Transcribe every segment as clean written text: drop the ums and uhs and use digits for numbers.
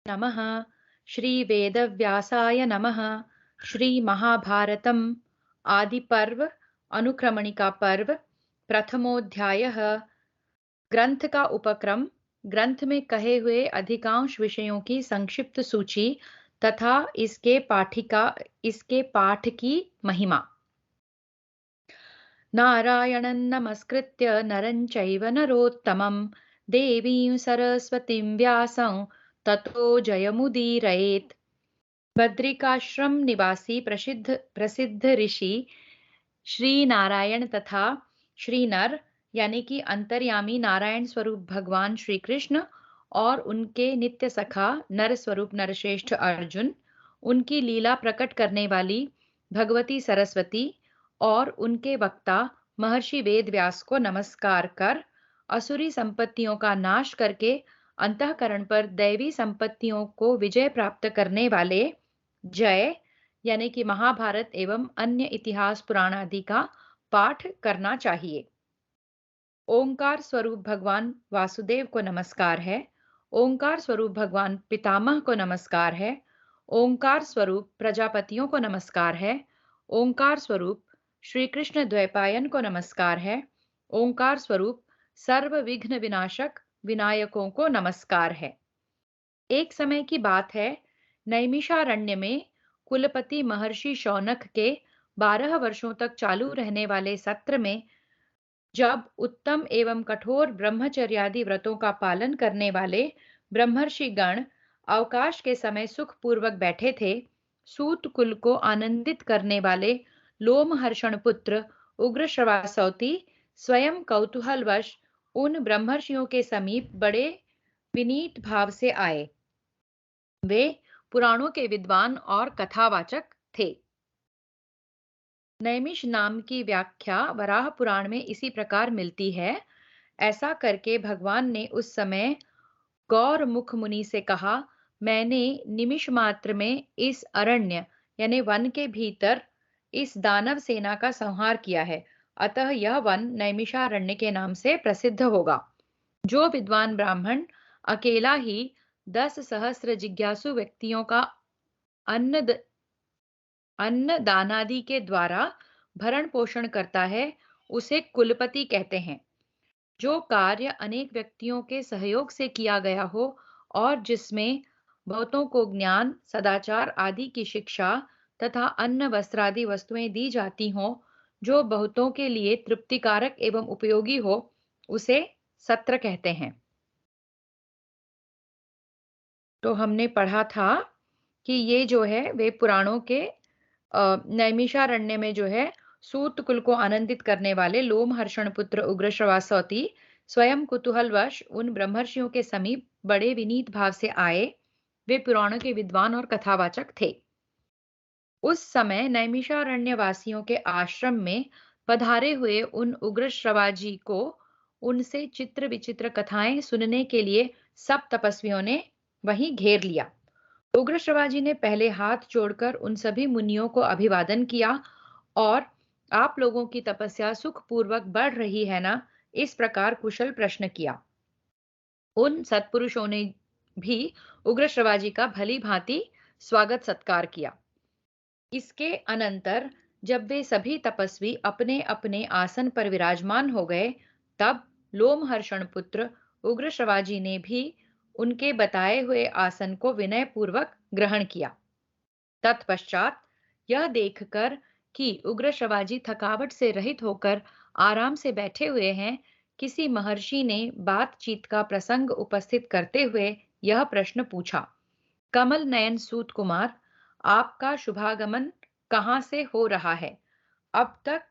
नमः। श्री वेदव्यासाय नमः। श्री महाभारतम आदि पर्व अनुक्रमणिका पर्व प्रथमोध्यायः। ग्रंथ का उपक्रम, ग्रंथ में कहे हुए अधिकांश विषयों की संक्षिप्त सूची तथा इसके पाठ की महिमा। नारायणं नमस्कृत्य नरं चैव नरोत्तमं देवीं सरस्वतीं व्यासं ततो जयमुदीरयेत्। बद्रिकाश्रम निवासी प्रसिद्ध ऋषि श्री नारायण तथा श्री नर यानी कि अंतर्यामी नारायण स्वरूप भगवान श्री कृष्ण और उनके नित्य सखा नर स्वरूप नरश्रेष्ठ अर्जुन, उनकी लीला प्रकट करने वाली भगवती सरस्वती और उनके वक्ता महर्षि वेद व्यास को नमस्कार कर असुरी संपत्तियों का नाश करके अंतःकरण पर दैवी संपत्तियों को विजय प्राप्त करने वाले जय यानी कि महाभारत एवं अन्य इतिहास पुराण आदि का पाठ करना चाहिए। ओंकार स्वरूप भगवान वासुदेव को नमस्कार है। ओंकार स्वरूप भगवान पितामह को नमस्कार है। ओंकार स्वरूप प्रजापतियों को नमस्कार है। ओंकार स्वरूप श्री कृष्ण द्वैपायन को नमस्कार है। ओंकार स्वरूप सर्व विघ्न विनाशक विनायकों को नमस्कार है। एक समय की बात है, नैमिषारण्य में कुलपति महर्षि शौनक के 12 वर्षों तक चालू रहने वाले सत्र में जब उत्तम एवं कठोर ब्रह्मचर्यादि व्रतों का पालन करने वाले ब्रह्मर्षि गण अवकाश के समय सुख पूर्वक बैठे थे, सूत कुल को आनंदित करने वाले लोमहर्षण पुत्र उग्र श्रवासौती स्वयं कौतूहलवश उन ब्रह्मर्षियों के समीप बड़े विनीत भाव से आए। वे पुराणों के विद्वान और कथावाचक थे। नैमिष नाम की व्याख्या वराह पुराण में इसी प्रकार मिलती है। ऐसा करके भगवान ने उस समय गौर मुख मुनि से कहा, मैंने निमिष मात्र में इस अरण्य यानी वन के भीतर इस दानव सेना का संहार किया है, अतः यह वन नैमिषारण्य के नाम से प्रसिद्ध होगा। जो विद्वान ब्राह्मण अकेला ही 10 सहस्र जिज्ञासु व्यक्तियों का अन्न दानादि के द्वारा भरण पोषण करता है, उसे कुलपति कहते हैं। जो कार्य अनेक व्यक्तियों के सहयोग से किया गया हो और जिसमें बहुतों को ज्ञान सदाचार आदि की शिक्षा तथा अन्न वस्त्रादि वस्तुएं दी जाती हों, जो बहुतों के लिए तृप्तिकारक एवं उपयोगी हो, उसे सत्र कहते हैं। तो हमने पढ़ा था कि ये जो है वे पुराणों के नैमिषारण्य में जो है सूत कुल को आनंदित करने वाले लोमहर्षण पुत्र उग्र श्रवासौती स्वयं कुतूहलवश उन ब्रह्मर्षियों के समीप बड़े विनीत भाव से आए। वे पुराणों के विद्वान और कथावाचक थे। उस समय नैमिषारण्य वासियों के आश्रम में पधारे हुए उन उग्र श्रवाजी को उनसे चित्र विचित्र कथाएं सुनने के लिए सब तपस्वियों ने वहीं घेर लिया। उग्र श्रवाजी ने पहले हाथ जोड़कर उन सभी मुनियों को अभिवादन किया और आप लोगों की तपस्या सुखपूर्वक बढ़ रही है ना, इस प्रकार कुशल प्रश्न किया। उन सत्पुरुषों ने भी उग्र श्रवाजी का भली भांति स्वागत सत्कार किया। इसके अनंतर जब वे सभी तपस्वी अपने अपने आसन पर विराजमान हो गए, तब लोमहर्षण पुत्र उग्र श्रवाजी ने भी उनके बताए हुए आसन को विनय पूर्वक ग्रहण किया। तत्पश्चात यह देखकर कि उग्र श्रवाजी थकावट से रहित होकर आराम से बैठे हुए हैं, किसी महर्षि ने बातचीत का प्रसंग उपस्थित करते हुए यह प्रश्न पूछा, कमल नयन सूत कुमार, आपका शुभागमन कहाँ से हो रहा है? अब तक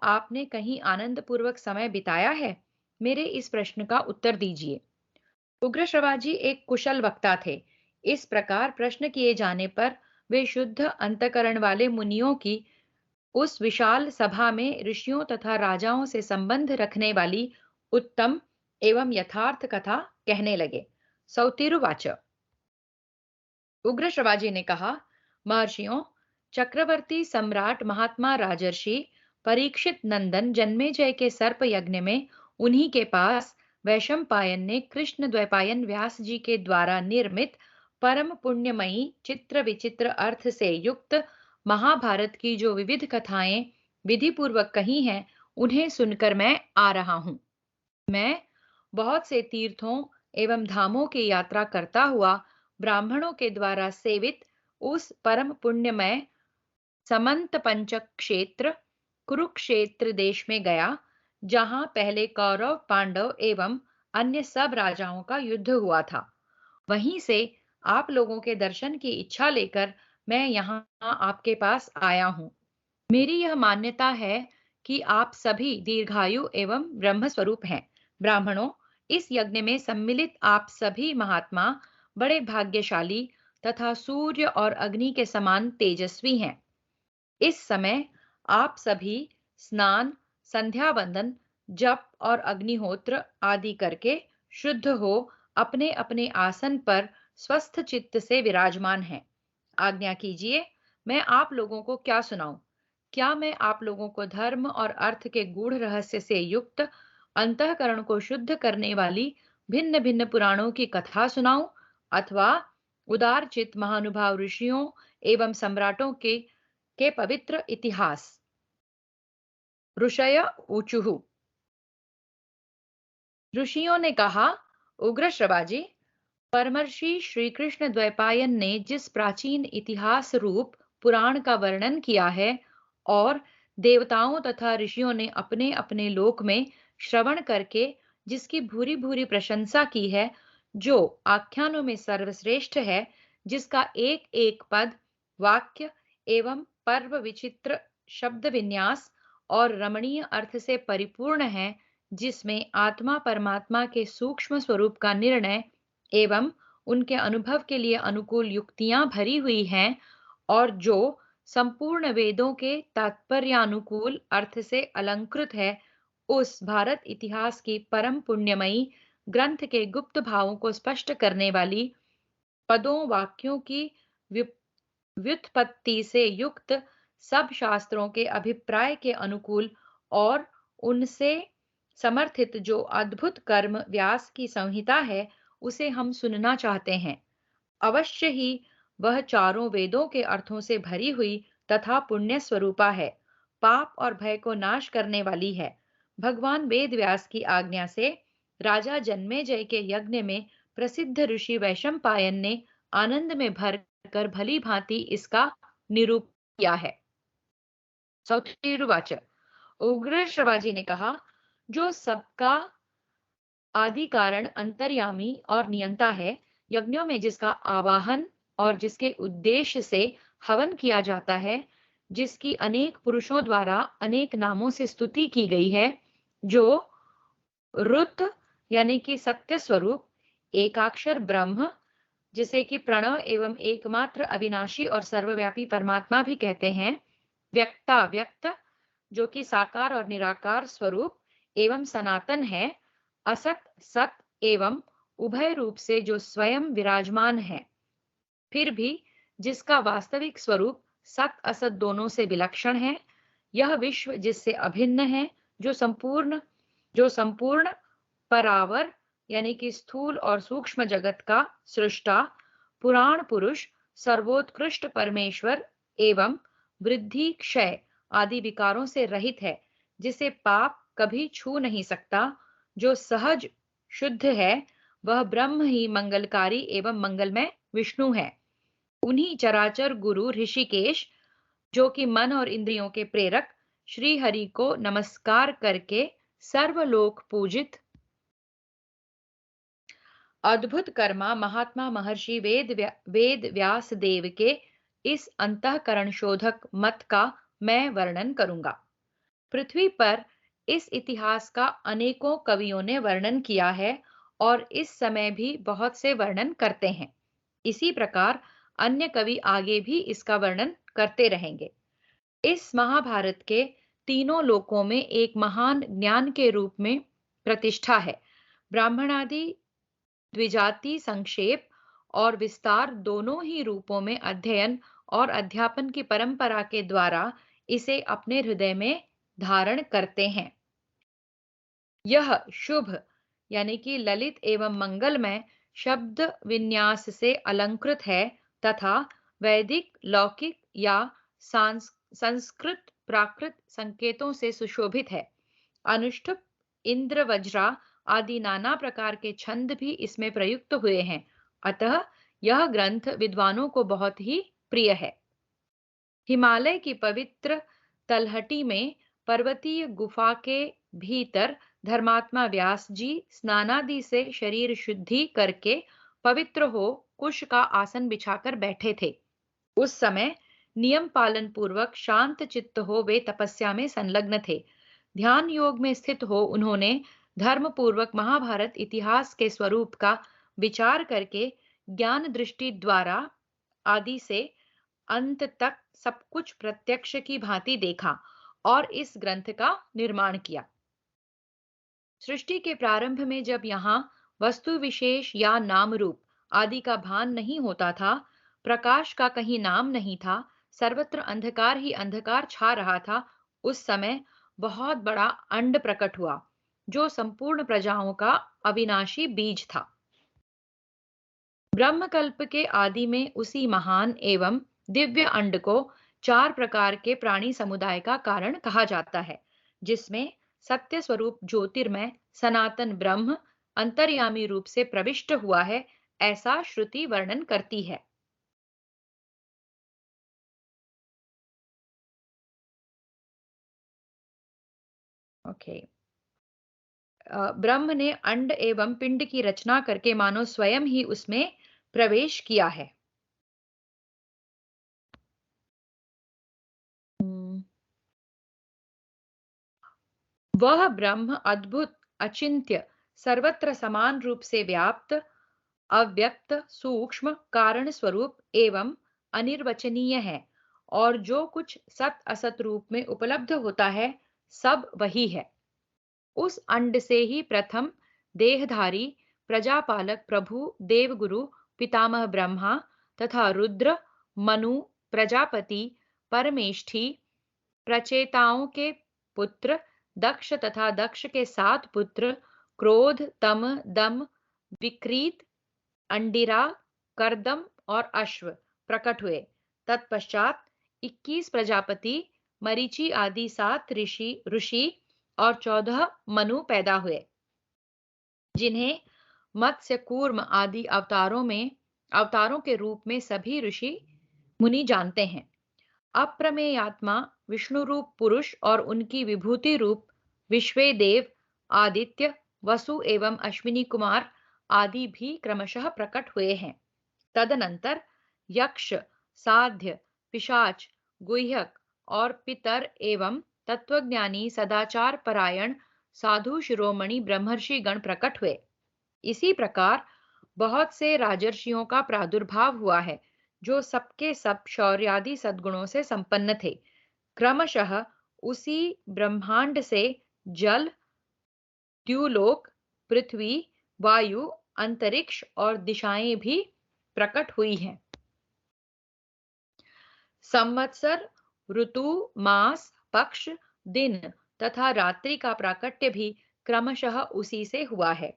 आपने कहीं आनंद पूर्वक समय बिताया है? मेरे इस प्रश्न का उत्तर दीजिए। उग्र श्रवाजी एक कुशल वक्ता थे। इस प्रकार प्रश्न किए जाने पर वे शुद्ध अंतकरण वाले मुनियों की उस विशाल सभा में ऋषियों तथा राजाओं से संबंध रखने वाली उत्तम एवं यथार्थ कथा कहने लगे। सौतिरुवाच। उग्र श्रवाजी ने कहा, महर्षियों, चक्रवर्ती सम्राट महात्मा राजर्षि परीक्षित नंदन जन्मेजय के सर्प यज्ञ में उन्हीं के पास वैशंपायन ने कृष्ण द्वैपायन व्यास जी के द्वारा निर्मित परम पुण्यमयी चित्र विचित्र अर्थ से युक्त महाभारत की जो विविध कथाएं विधि पूर्वक कही हैं, उन्हें सुनकर मैं आ रहा हूँ। मैं बहुत से तीर्थों एवं धामों की यात्रा करता हुआ ब्राह्मणों के द्वारा सेवित उस परम पुण्यमय समंत पंचक क्षेत्र कुरुक्षेत्र देश में गया, जहां पहले कौरव पांडव एवं अन्य सब राजाओं का युद्ध हुआ था। वहीं से आप लोगों के दर्शन की इच्छा लेकर मैं यहाँ आपके पास आया हूँ। मेरी यह मान्यता है कि आप सभी दीर्घायु एवं ब्रह्म स्वरूप हैं। ब्राह्मणों, इस यज्ञ में सम्मिलित आप सभी महात्मा बड़े भाग्यशाली तथा सूर्य और अग्नि के समान तेजस्वी हैं। इस समय आप सभी स्नान, संध्या वंदन, जप और अग्निहोत्र आदि करके शुद्ध हो अपने अपने आसन पर स्वस्थ चित्त से विराजमान हैं। आज्ञा कीजिए, मैं आप लोगों को क्या सुनाऊं? क्या मैं आप लोगों को धर्म और अर्थ के गूढ़ रहस्य से युक्त अंतःकरण को शुद्ध करने वाली भिन्न भिन्न पुराणों की कथा सुनाऊं, अथवा उदार चित्त महानुभाव ऋषियों एवं सम्राटों के पवित्र इतिहास? ऋषय ऊचुः। ऋषियों ने कहा, उग्र श्रवाजी, परमर्षि श्री कृष्ण द्वैपायन ने जिस प्राचीन इतिहास रूप पुराण का वर्णन किया है और देवताओं तथा ऋषियों ने अपने अपने लोक में श्रवण करके जिसकी भूरी भूरी प्रशंसा की है, जो आख्यानों में सर्वश्रेष्ठ है, जिसका एक एक पद, वाक्य एवं पर्व विचित्र शब्द विन्यास और रमणीय अर्थ से परिपूर्ण है, जिसमें आत्मा परमात्मा के सूक्ष्म स्वरूप का निर्णय एवं उनके अनुभव के लिए अनुकूल युक्तियां भरी हुई हैं, और जो संपूर्ण वेदों के तात्पर्यानुकूल अर्थ से अलंकृत है, उस भारत इतिहास की परम पुण्यमयी ग्रंथ के गुप्त भावों को स्पष्ट करने वाली पदों वाक्यों की व्युत्पत्ति से युक्त सब शास्त्रों के अभिप्राय के अनुकूल और उनसे समर्थित जो अद्भुत कर्म व्यास की संहिता है, उसे हम सुनना चाहते हैं। अवश्य ही वह चारों वेदों के अर्थों से भरी हुई तथा पुण्य स्वरूपा है, पाप और भय को नाश करने वाली है। भगवान वेद व्यास की आज्ञा से राजा जन्मेजय के यज्ञ में प्रसिद्ध ऋषि वैशंपायन ने आनंद में भर कर भली भांति इसका निरूपण किया है। सौतिरुवाच। उग्र श्रवाजी ने कहा, जो सबका आदि कारण अंतर्यामी और नियंता है, यज्ञों में जिसका आवाहन और जिसके उद्देश्य से हवन किया जाता है, जिसकी अनेक पुरुषों द्वारा अनेक नामों से स्तुति की गई है, जो रुत यानी कि सत्य स्वरूप, एकाक्षर ब्रह्म, जिसे कि प्रणव एवं एकमात्र अविनाशी और सर्वव्यापी परमात्मा भी कहते हैं, व्यक्ता व्यक्त, जो कि साकार और निराकार स्वरूप एवं सनातन है, असत सत एवं उभय रूप से जो स्वयं विराजमान है, फिर भी जिसका वास्तविक स्वरूप सत असत दोनों से विलक्षण है, यह विश्व जिससे अभिन्न है, जो संपूर्ण परावर यानी कि स्थूल और सूक्ष्म जगत का सृष्टा, पुराण पुरुष, सर्वोत्कृष्ट परमेश्वर एवं वृद्धि क्षय आदि विकारों से रहित है, जिसे पाप कभी छू नहीं सकता, जो सहज शुद्ध है, वह ब्रह्म ही मंगलकारी एवं मंगलमय विष्णु है। उन्हीं चराचर गुरु ऋषिकेश, जो कि मन और इंद्रियों के प्रेरक, श्री हरि को नमस्कार करके सर्वलोक पूजित अद्भुत कर्मा महात्मा महर्षि वेद व्यास देव के इस अंतःकरण शोधक मत का मैं वर्णन करूंगा। पृथ्वी पर इस इतिहास का अनेकों कवियों ने वर्णन किया है और इस समय भी बहुत से वर्णन करते हैं। इसी प्रकार अन्य कवि आगे भी इसका वर्णन करते रहेंगे। इस महाभारत के तीनों लोकों में एक महान ज्ञान के रूप में प्रतिष्ठा है। ब्राह्मणादि द्विजाति संक्षेप और विस्तार दोनों ही रूपों में अध्ययन और अध्यापन की परंपरा के द्वारा इसे अपने हृदय में धारण करते हैं। यह शुभ यानी कि ललित एवं मंगलमय शब्द विन्यास से अलंकृत है तथा वैदिक, लौकिक या संस्कृत प्राकृत संकेतों से सुशोभित है। अनुष्टुप, इंद्र, वज्रा आदि नाना प्रकार के छंद भी इसमें प्रयुक्त हुए हैं। अतः यह ग्रंथ विद्वानों को बहुत ही प्रिय है। हिमालय की पवित्र तलहटी में पर्वतीय गुफा के भीतर धर्मात्मा व्यास जी स्नानादि से शरीर शुद्धि करके पवित्र हो कुश का आसन बिछाकर बैठे थे। उस समय नियम पालन पूर्वक शांत चित्त हो वे तपस्या में संलग्न थे। ध्यान योग में स्थित हो उन्होंने धर्म पूर्वक महाभारत इतिहास के स्वरूप का विचार करके ज्ञान दृष्टि द्वारा आदि से अंत तक सब कुछ प्रत्यक्ष की भांति देखा और इस ग्रंथ का निर्माण किया। सृष्टि के प्रारंभ में जब यहाँ वस्तु विशेष या नाम रूप आदि का भान नहीं होता था, प्रकाश का कहीं नाम नहीं था, सर्वत्र अंधकार ही अंधकार छा रहा था, उस समय बहुत बड़ा अंड प्रकट हुआ जो संपूर्ण प्रजाओं का अविनाशी बीज था। ब्रह्मकल्प के आदि में उसी महान एवं दिव्य अंड को 4 प्रकार के प्राणी समुदाय का कारण कहा जाता है, जिसमें सत्य स्वरूप ज्योतिर्मय सनातन ब्रह्म अंतर्यामी रूप से प्रविष्ट हुआ है, ऐसा श्रुति वर्णन करती है। ओके। ब्रह्म ने अंड एवं पिंड की रचना करके मानो स्वयं ही उसमें प्रवेश किया है। हम्म, वह ब्रह्म अद्भुत, अचिंत्य, सर्वत्र समान रूप से व्याप्त, अव्यक्त, सूक्ष्म, कारण स्वरूप एवं अनिर्वचनीय है और जो कुछ सत असत रूप में उपलब्ध होता है सब वही है। उस अंड से ही प्रथम देहधारी प्रजापालक प्रभु देवगुरु पितामह ब्रह्मा तथा रुद्र, मनु, प्रजापति, परमेष्ठी, प्रचेताओं के पुत्र दक्ष तथा दक्ष के 7 पुत्र क्रोध, तम, दम, विक्रीत, अंडिरा, करदम और अश्व प्रकट हुए। तत्पश्चात 21 प्रजापति, मरीचि आदि 7 ऋषि और 14 मनु पैदा हुए, जिन्हें मत्स्य, कूर्म आदि अवतारों के रूप में सभी ऋषि मुनि जानते हैं। अप्रमेय आत्मा विष्णु रूप पुरुष और उनकी विभूति रूप विश्वे देव, आदित्य, वसु एवं अश्विनी कुमार आदि भी क्रमशः प्रकट हुए हैं। तदनंतर यक्ष, साध्य, पिशाच, गुह्यक और पितर एवं तत्वज्ञानी सदाचार परायण साधु शिरोमणि ब्रह्मर्षि गण प्रकट हुए। इसी प्रकार बहुत से राजर्षियों का प्रादुर्भाव हुआ है जो सबके सब शौर्यादि सद्गुणों से संपन्न थे। क्रमशः उसी ब्रह्मांड से जल, द्युलोक, पृथ्वी, वायु, अंतरिक्ष और दिशाएं भी प्रकट हुई हैं। संवत्सर, ऋतु, मास, पक्ष, दिन तथा रात्रि का प्राकट्य भी क्रमशः उसी से हुआ है।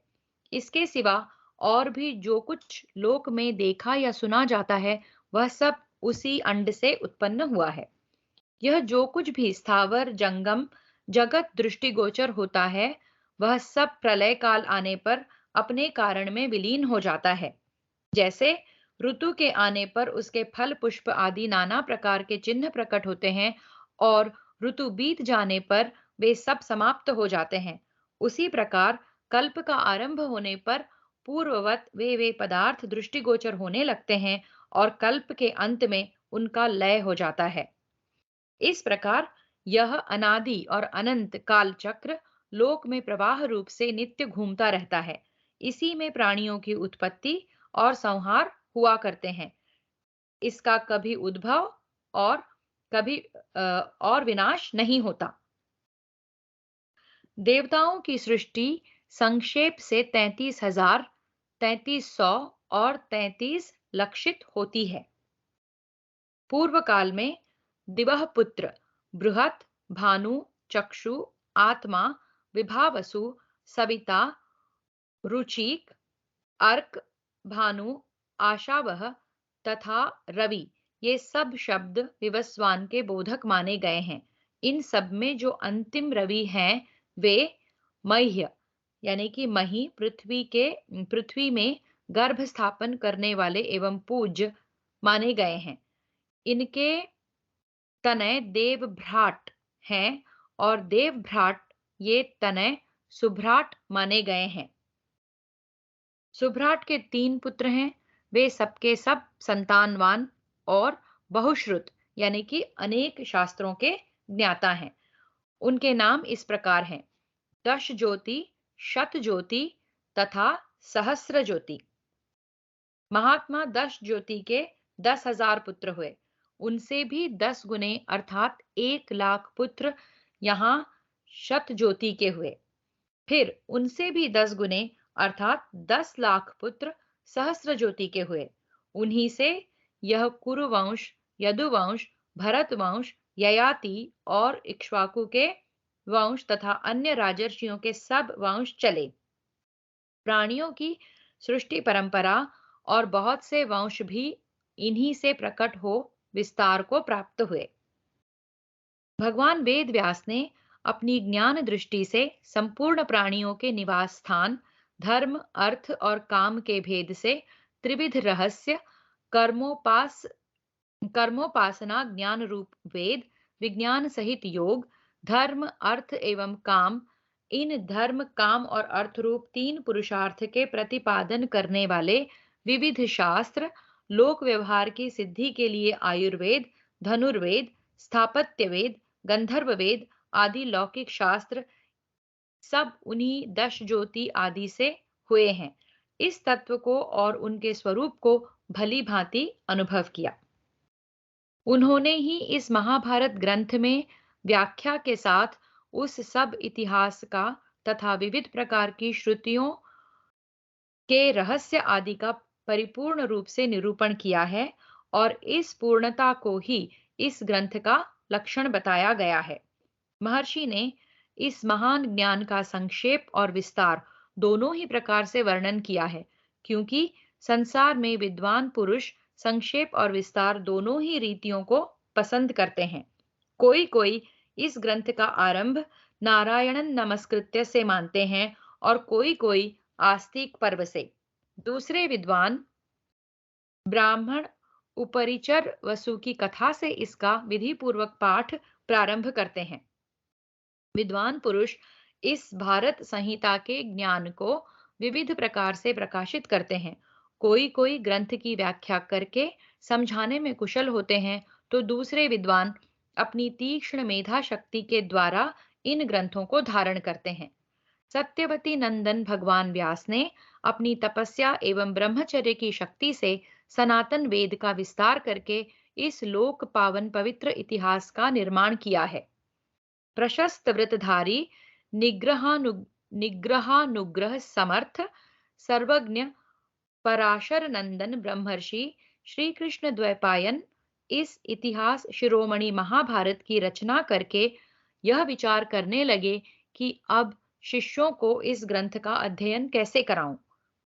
इसके सिवा और भी जो कुछ लोक में देखा या सुना जाता है वह सब उसी अंड से उत्पन्न हुआ है। यह जो कुछ भी स्थावर जंगम जगत दृष्टिगोचर होता है वह सब प्रलय काल आने पर अपने कारण में विलीन हो जाता है। जैसे ऋतु के आने पर उसके फल पुष्प आदि नाना प्रकार के चिन्ह प्रकट होते हैं और ऋतु बीत जाने पर वे सब समाप्त हो जाते हैं, उसी प्रकार कल्प का आरंभ होने पर पूर्ववत वे पदार्थ दृष्टिगोचर होने लगते हैं और कल्प के अंत में उनका लय हो जाता है। इस प्रकार यह अनादि और अनंत काल चक्र लोक में प्रवाह रूप से नित्य घूमता रहता है। इसी में प्राणियों की उत्पत्ति और संहार हुआ करते हैं। इसका कभी उद्भव और कभी और विनाश नहीं होता। देवताओं की सृष्टि संक्षेप से 33,000, 3300 और 33 लक्षित होती है। पूर्व काल में दिवह पुत्र बृहत, भानु, चक्षु, आत्मा, विभावसु, सविता, रुचिक, अर्क, भानु, आशावह तथा रवि, ये सब शब्द विवस्वान के बोधक माने गए हैं। इन सब में जो अंतिम रवि हैं वे मह्य यानी कि मही, पृथ्वी में गर्भ स्थापन करने वाले एवं पूज्य माने गए हैं। इनके तनय देवभ्राट हैं और देवभ्राट ये तनय सुभ्राट माने गए हैं। सुभ्राट के 3 पुत्र हैं। वे सबके सब संतानवान और बहुश्रुत यानी कि अनेक शास्त्रों के ज्ञाता हैं। उनके नाम इस प्रकार हैं: दश ज्योति, शत ज्योति तथा सहस्र ज्योति। महात्मा दश ज्योति के 10,000 पुत्र हुए। उनसे भी 10 गुने अर्थात 1,00,000 पुत्र यहाँ शत ज्योति के हुए। फिर उनसे भी 10 गुने अर्थात 10,00,000 पुत्र सहस्र ज्योति के हुए। उन्हीं से यह कुरुवंश, यदुवंश, भरतवंश, ययाति और इक्ष्वाकु के वंश तथा अन्य राजर्षियों के सब वंश चले। प्राणियों की सृष्टि परंपरा और बहुत से वंश भी इन्हीं से प्रकट हो विस्तार को प्राप्त हुए। भगवान वेद व्यास ने अपनी ज्ञान दृष्टि से संपूर्ण प्राणियों के निवास स्थान, धर्म, अर्थ और काम के भेद से त्रिविध रहस्य, कर्मोपास कर्मोपासना ज्ञान रूप वेद, विज्ञान सहित योग, धर्म, अर्थ एवं काम, इन धर्म, काम और अर्थ रूप 3 पुरुषार्थ के प्रतिपादन करने वाले विविध शास्त्र, लोक व्यवहार की सिद्धि के लिए आयुर्वेद, धनुर्वेद, स्थापत्य वेद, गंधर्व वेद आदि लौकिक शास्त्र सब उन्हीं दश ज्योति आदि से हुए हैं। इस तत्व को और उनके स्वरूप को भली भांति अनुभव किया। उन्होंने ही इस महाभारत ग्रंथ में व्याख्या के साथ उस सब इतिहास का तथा विविध प्रकार की श्रुतियों के रहस्य आदि का परिपूर्ण रूप से निरूपण किया है और इस पूर्णता को ही इस ग्रंथ का लक्षण बताया गया है। महर्षि ने इस महान ज्ञान का संक्षेप और विस्तार दोनों ही प्रकार से वर्णन किया है, क्योंकि संसार में विद्वान पुरुष संक्षेप और विस्तार दोनों ही रीतियों को पसंद करते हैं। कोई कोई इस ग्रंथ का आरंभ नारायणन नमस्कृत्य से मानते हैं और कोई कोई आस्तिक पर्व से। दूसरे विद्वान ब्राह्मण उपरिचर वसु की कथा से इसका विधि पूर्वक पाठ प्रारंभ करते हैं। विद्वान पुरुष इस भारत संहिता के ज्ञान को विविध प्रकार से प्रकाशित करते हैं। कोई कोई ग्रंथ की व्याख्या करके समझाने में कुशल होते हैं, तो दूसरे विद्वान अपनी तीक्ष्ण मेधा शक्ति के द्वारा इन ग्रंथों को धारण करते हैं। सत्यवती नंदन भगवान व्यास ने अपनी तपस्या एवं ब्रह्मचर्य की शक्ति से सनातन वेद का विस्तार करके इस लोक पावन पवित्र इतिहास का निर्माण किया है। प्रशस्त व्रतधारी, निग्रहानुग्रह समर्थ, सर्वज्ञ पराशर नंदन ब्रह्मर्षि श्री कृष्ण द्वैपायन इस इतिहास शिरोमणि महाभारत की रचना करके यह विचार करने लगे कि अब शिष्यों को इस ग्रंथ का अध्ययन कैसे कराऊं,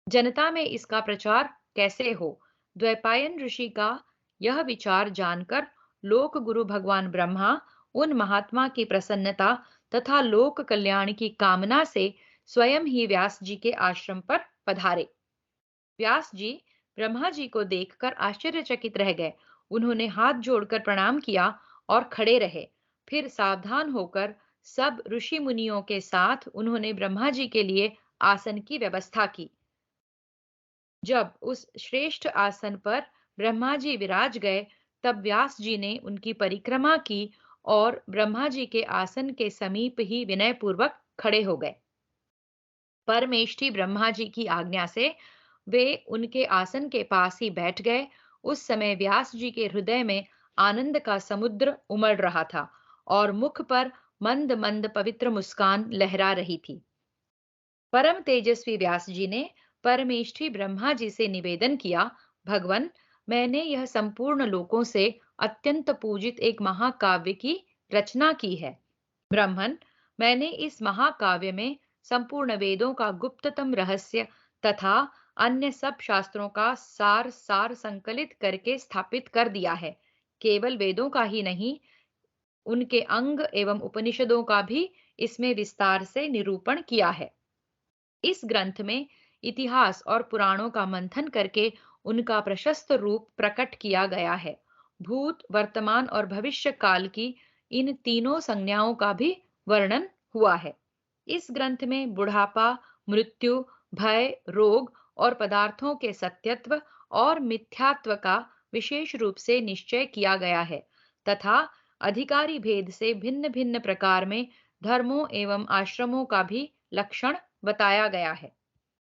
जनता में इसका प्रचार कैसे हो। द्वैपायन ऋषि का यह विचार जानकर लोक गुरु भगवान ब्रह्मा उन महात्मा की प्रसन्नता तथा लोक कल्याण की कामना से स्वयं ही व्यास जी के आश्रम पर पधारे। व्यास जी ब्रह्मा जी को देखकर आश्चर्यचकित रह गए। उन्होंने हाथ जोड़कर प्रणाम किया और खड़े रहे। फिर सावधान होकर सब ऋषि मुनियों के साथ उन्होंने ब्रह्मा जी के लिए आसन की व्यवस्था की। जब उस श्रेष्ठ आसन पर ब्रह्मा जी विराज गए, तब व्यास जी ने उनकी परिक्रमा की और ब्रह्मा जी के आसन के समीप ही विनय पूर्वक खड़े हो गए। परमेष्ठी ब्रह्मा जी की आज्ञा से वे उनके आसन के पास ही बैठ गए। उस समय व्यास जी के हृदय में आनंद का समुद्र उमड़ रहा था और मुख पर मंद मंद पवित्र मुस्कान लहरा रही थी। परम तेजस्वी व्यास जी ने परमेष्ठी ब्रह्मा जी से निवेदन किया, भगवन, मैंने यह संपूर्ण लोकों से अत्यंत पूजित एक महाकाव्य की रचना की है। ब्रह्मन, मैंने इस महाकाव्य में संपूर्ण वेदों का गुप्ततम रहस्य तथा अन्य सब शास्त्रों का सार सार संकलित करके स्थापित कर दिया है। केवल वेदों का ही नहीं, उनके अंग एवं उपनिषदों का भी इसमें विस्तार से निरूपण किया है। इस ग्रंथ में इतिहास और पुराणों का मंथन करके उनका प्रशस्त रूप प्रकट किया गया है। भूत, वर्तमान और भविष्य काल की इन तीनों संज्ञाओं का भी वर्णन हुआ है। इस ग्रंथ में बुढ़ापा, मृत्यु, भय, रोग और पदार्थों के सत्यत्व और मिथ्यात्व का विशेष रूप से निश्चय किया गया है तथा अधिकारी भेद से भिन्न भिन्न प्रकार में धर्मों एवं आश्रमों का भी लक्षण बताया गया है।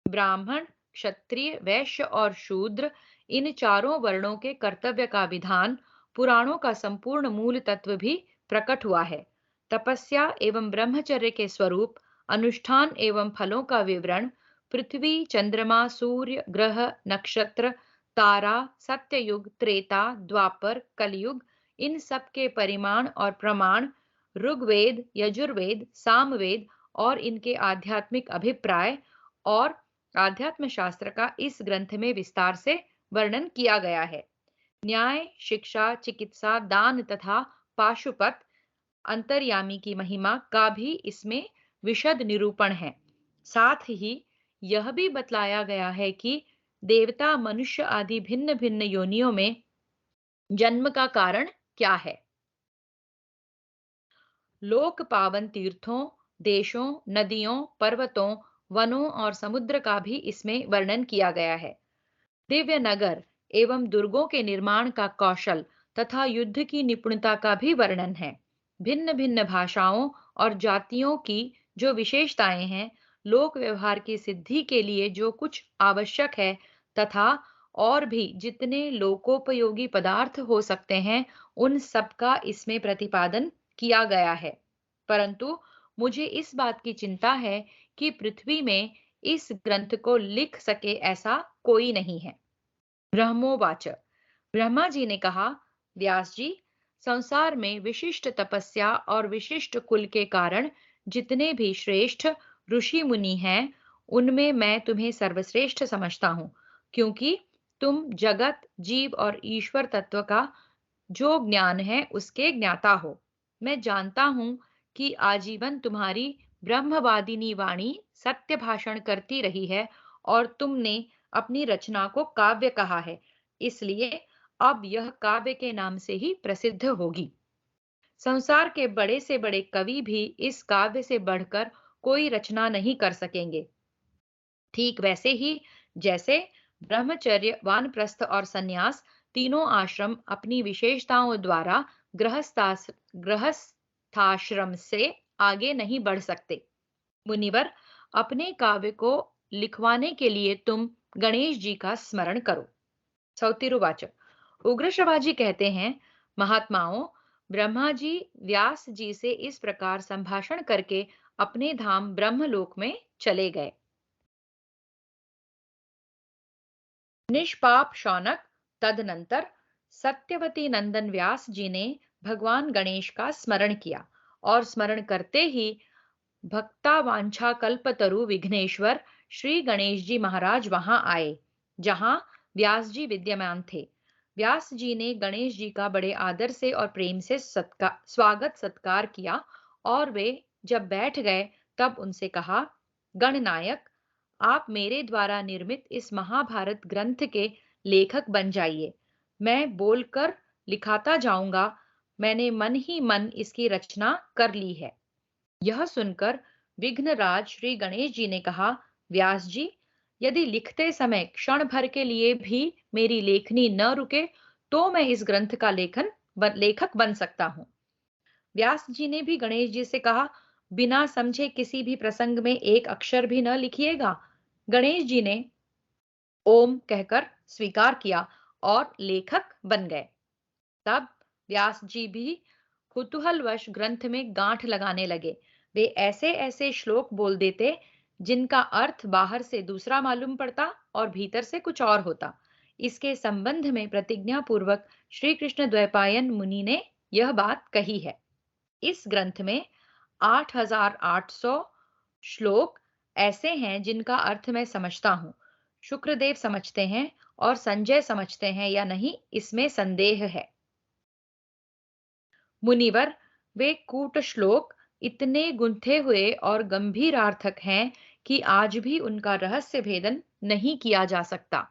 ब्राह्मण, क्षत्रिय, वैश्य और शूद्र, इन चारों वर्णों के कर्तव्य का विधान, पुराणों का संपूर्ण मूल तत्व भी प्रकट हुआ है। तपस्या एवं ब्रह्मचर्य के स्वरूप, अनुष्ठान एवं फलों का विवरण, पृथ्वी, चंद्रमा, सूर्य, ग्रह, नक्षत्र, तारा, सत्ययुग, त्रेता, द्वापर, कलयुग, इन सब के परिमाण और प्रमाण, ऋग्वेद, यजुर्वेद, सामवेद और इनके आध्यात्मिक अभिप्राय और आध्यात्म शास्त्र का इस ग्रंथ में विस्तार से वर्णन किया गया है। न्याय, शिक्षा, चिकित्सा, दान तथा पाशुपत, अंतर्यामी की महिमा का भी इसमें विशद निरूपण है। साथ ही यह भी बतलाया गया है कि देवता, मनुष्य आदि भिन्न भिन्न योनियों में जन्म का कारण क्या है। लोक पावन तीर्थों, देशों, नदियों, पर्वतों, वनों और समुद्र का भी इसमें वर्णन किया गया है। दिव्य नगर एवं दुर्गों के निर्माण का कौशल तथा युद्ध की निपुणता का भी वर्णन है। भिन्न भिन्न भाषाओं और जातियों की जो विशेषताएं हैं, लोक व्यवहार की सिद्धि के लिए जो कुछ आवश्यक है तथा और भी जितने लोकोपयोगी पदार्थ हो सकते हैं, उन सब का इसमें प्रतिपादन किया गया है। परंतु मुझे इस बात की चिंता है कि पृथ्वी में इस ग्रंथ को लिख सके ऐसा कोई नहीं है। ब्रह्मोवाच, ब्रह्मा जी ने कहा, व्यास जी, संसार में विशिष्ट तपस्या और विशिष्ट कुल के कारण जितने भी श्रेष्ठ ऋषि मुनि हैं, उनमें मैं तुम्हें सर्वश्रेष्ठ समझता हूँ, क्योंकि तुम जगत, जीव और ईश्वर तत्व का जो ज्ञान है उसके ज्ञाता हो। मैं जानता हूं कि आजीवन तुम्हारी ब्रह्मवादिनी वाणी सत्य भाषण करती रही है और तुमने अपनी रचना को काव्य कहा है, इसलिए अब यह काव्य के नाम से ही प्रसिद्ध होगी। संसार के बड़े से बड़े कवि भी इस काव्य से बढ़कर कोई रचना नहीं कर सकेंगे। ठीक वैसे ही जैसे ब्रह्मचर्य, वानप्रस्थ और सन्यास तीनों आश्रम अपनी विशेषताओं द्वारा गृहस्थाश्रम से आगे नहीं बढ़ सकते। मुनिवर, अपने काव्य को लिखवाने के लिए तुम गणेश जी का स्मरण करो। सौतिरुवाच, उग्र श्रवाजी कहते हैं, महात्माओं, ब्रह्मा जी व्यास जी से इस प्रकार संभाषण करके अपने धाम ब्रह्मलोक में चले गए। निष्पाप शौनक, तदनंतर सत्यवती नंदन व्यास जी ने भगवान गणेश का स्मरण किया और स्मरण करते ही भक्ता वांछा कल्पतरु विघ्नेश्वर श्री गणेश जी महाराज वहां आए, जहां व्यास जी विद्यमान थे। व्यास जी ने गणेश जी का बड़े आदर से और प्रेम से स्वागत सत्कार किया और वे जब बैठ गए तब उनसे कहा, गणनायक, आप मेरे द्वारा निर्मित इस महाभारत ग्रंथ के लेखक बन जाइए। मैं बोलकर लिखाता जाऊंगा, मैंने मन ही मन इसकी रचना कर ली है। यह सुनकर विघ्नराज श्री गणेश जी ने कहा, व्यास जी, यदि लिखते समय क्षण भर के लिए भी मेरी लेखनी न रुके तो मैं इस ग्रंथ का लेखक बन सकता हूँ। व्यास जी ने भी गणेश जी से कहा, बिना समझे किसी भी प्रसंग में एक अक्षर भी न लिखिएगा। गणेश जी ने ओम कहकर स्वीकार किया और लेखक बन गए। तब व्यास जी भी कुतूहलवश ग्रंथ में गांठ लगाने लगे। वे ऐसे ऐसे श्लोक बोल देते जिनका अर्थ बाहर से दूसरा मालूम पड़ता और भीतर से कुछ और होता। इसके संबंध में प्रतिज्ञा पूर्वक श्री कृष्ण द्वैपायन मुनि ने यह बात कही है। इस ग्रंथ में 8,800 श्लोक ऐसे हैं जिनका अर्थ मैं समझता हूँ। शुक्रदेव समझते हैं और संजय समझते हैं या नहीं, इसमें संदेह है। मुनिवर, वे कूट श्लोक इतने गुंथे हुए और गंभीरार्थक हैं कि आज भी उनका रहस्य भेदन नहीं किया जा सकता,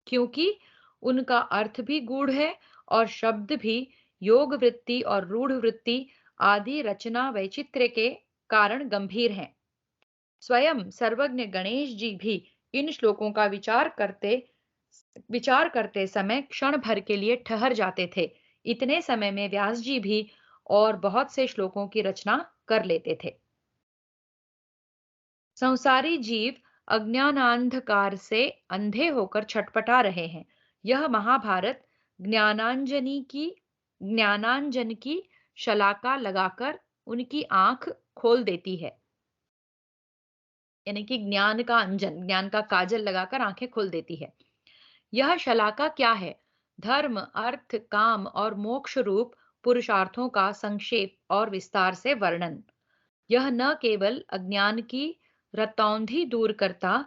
क्योंकि उनका अर्थ भी गूढ़ है और शब्द भी योग वृत्ति और रूढ़ वृत्ति आदि रचना वैचित्र्य के कारण गंभीर हैं। स्वयं सर्वज्ञ गणेश जी भी इन श्लोकों का विचार करते समय क्षण भर के लिए ठहर जाते थे। इतने समय में व्यास जी भी और बहुत से श्लोकों की रचना कर लेते थे। संसारी जीव अज्ञानांधकार से अंधे होकर छटपटा रहे हैं। यह महाभारत ज्ञानांजन की शलाका लगाकर उनकी आंख खोल देती है। यानी कि ज्ञान का काजल लगाकर आंखें खोल देती है। यह शलाका क्या है? धर्म, अर्थ, काम और मोक्ष रूप पुरुषार्थों का संक्षेप और विस्तार से वर्णन। यह न केवल अज्ञान की रतौंधी दूर करता,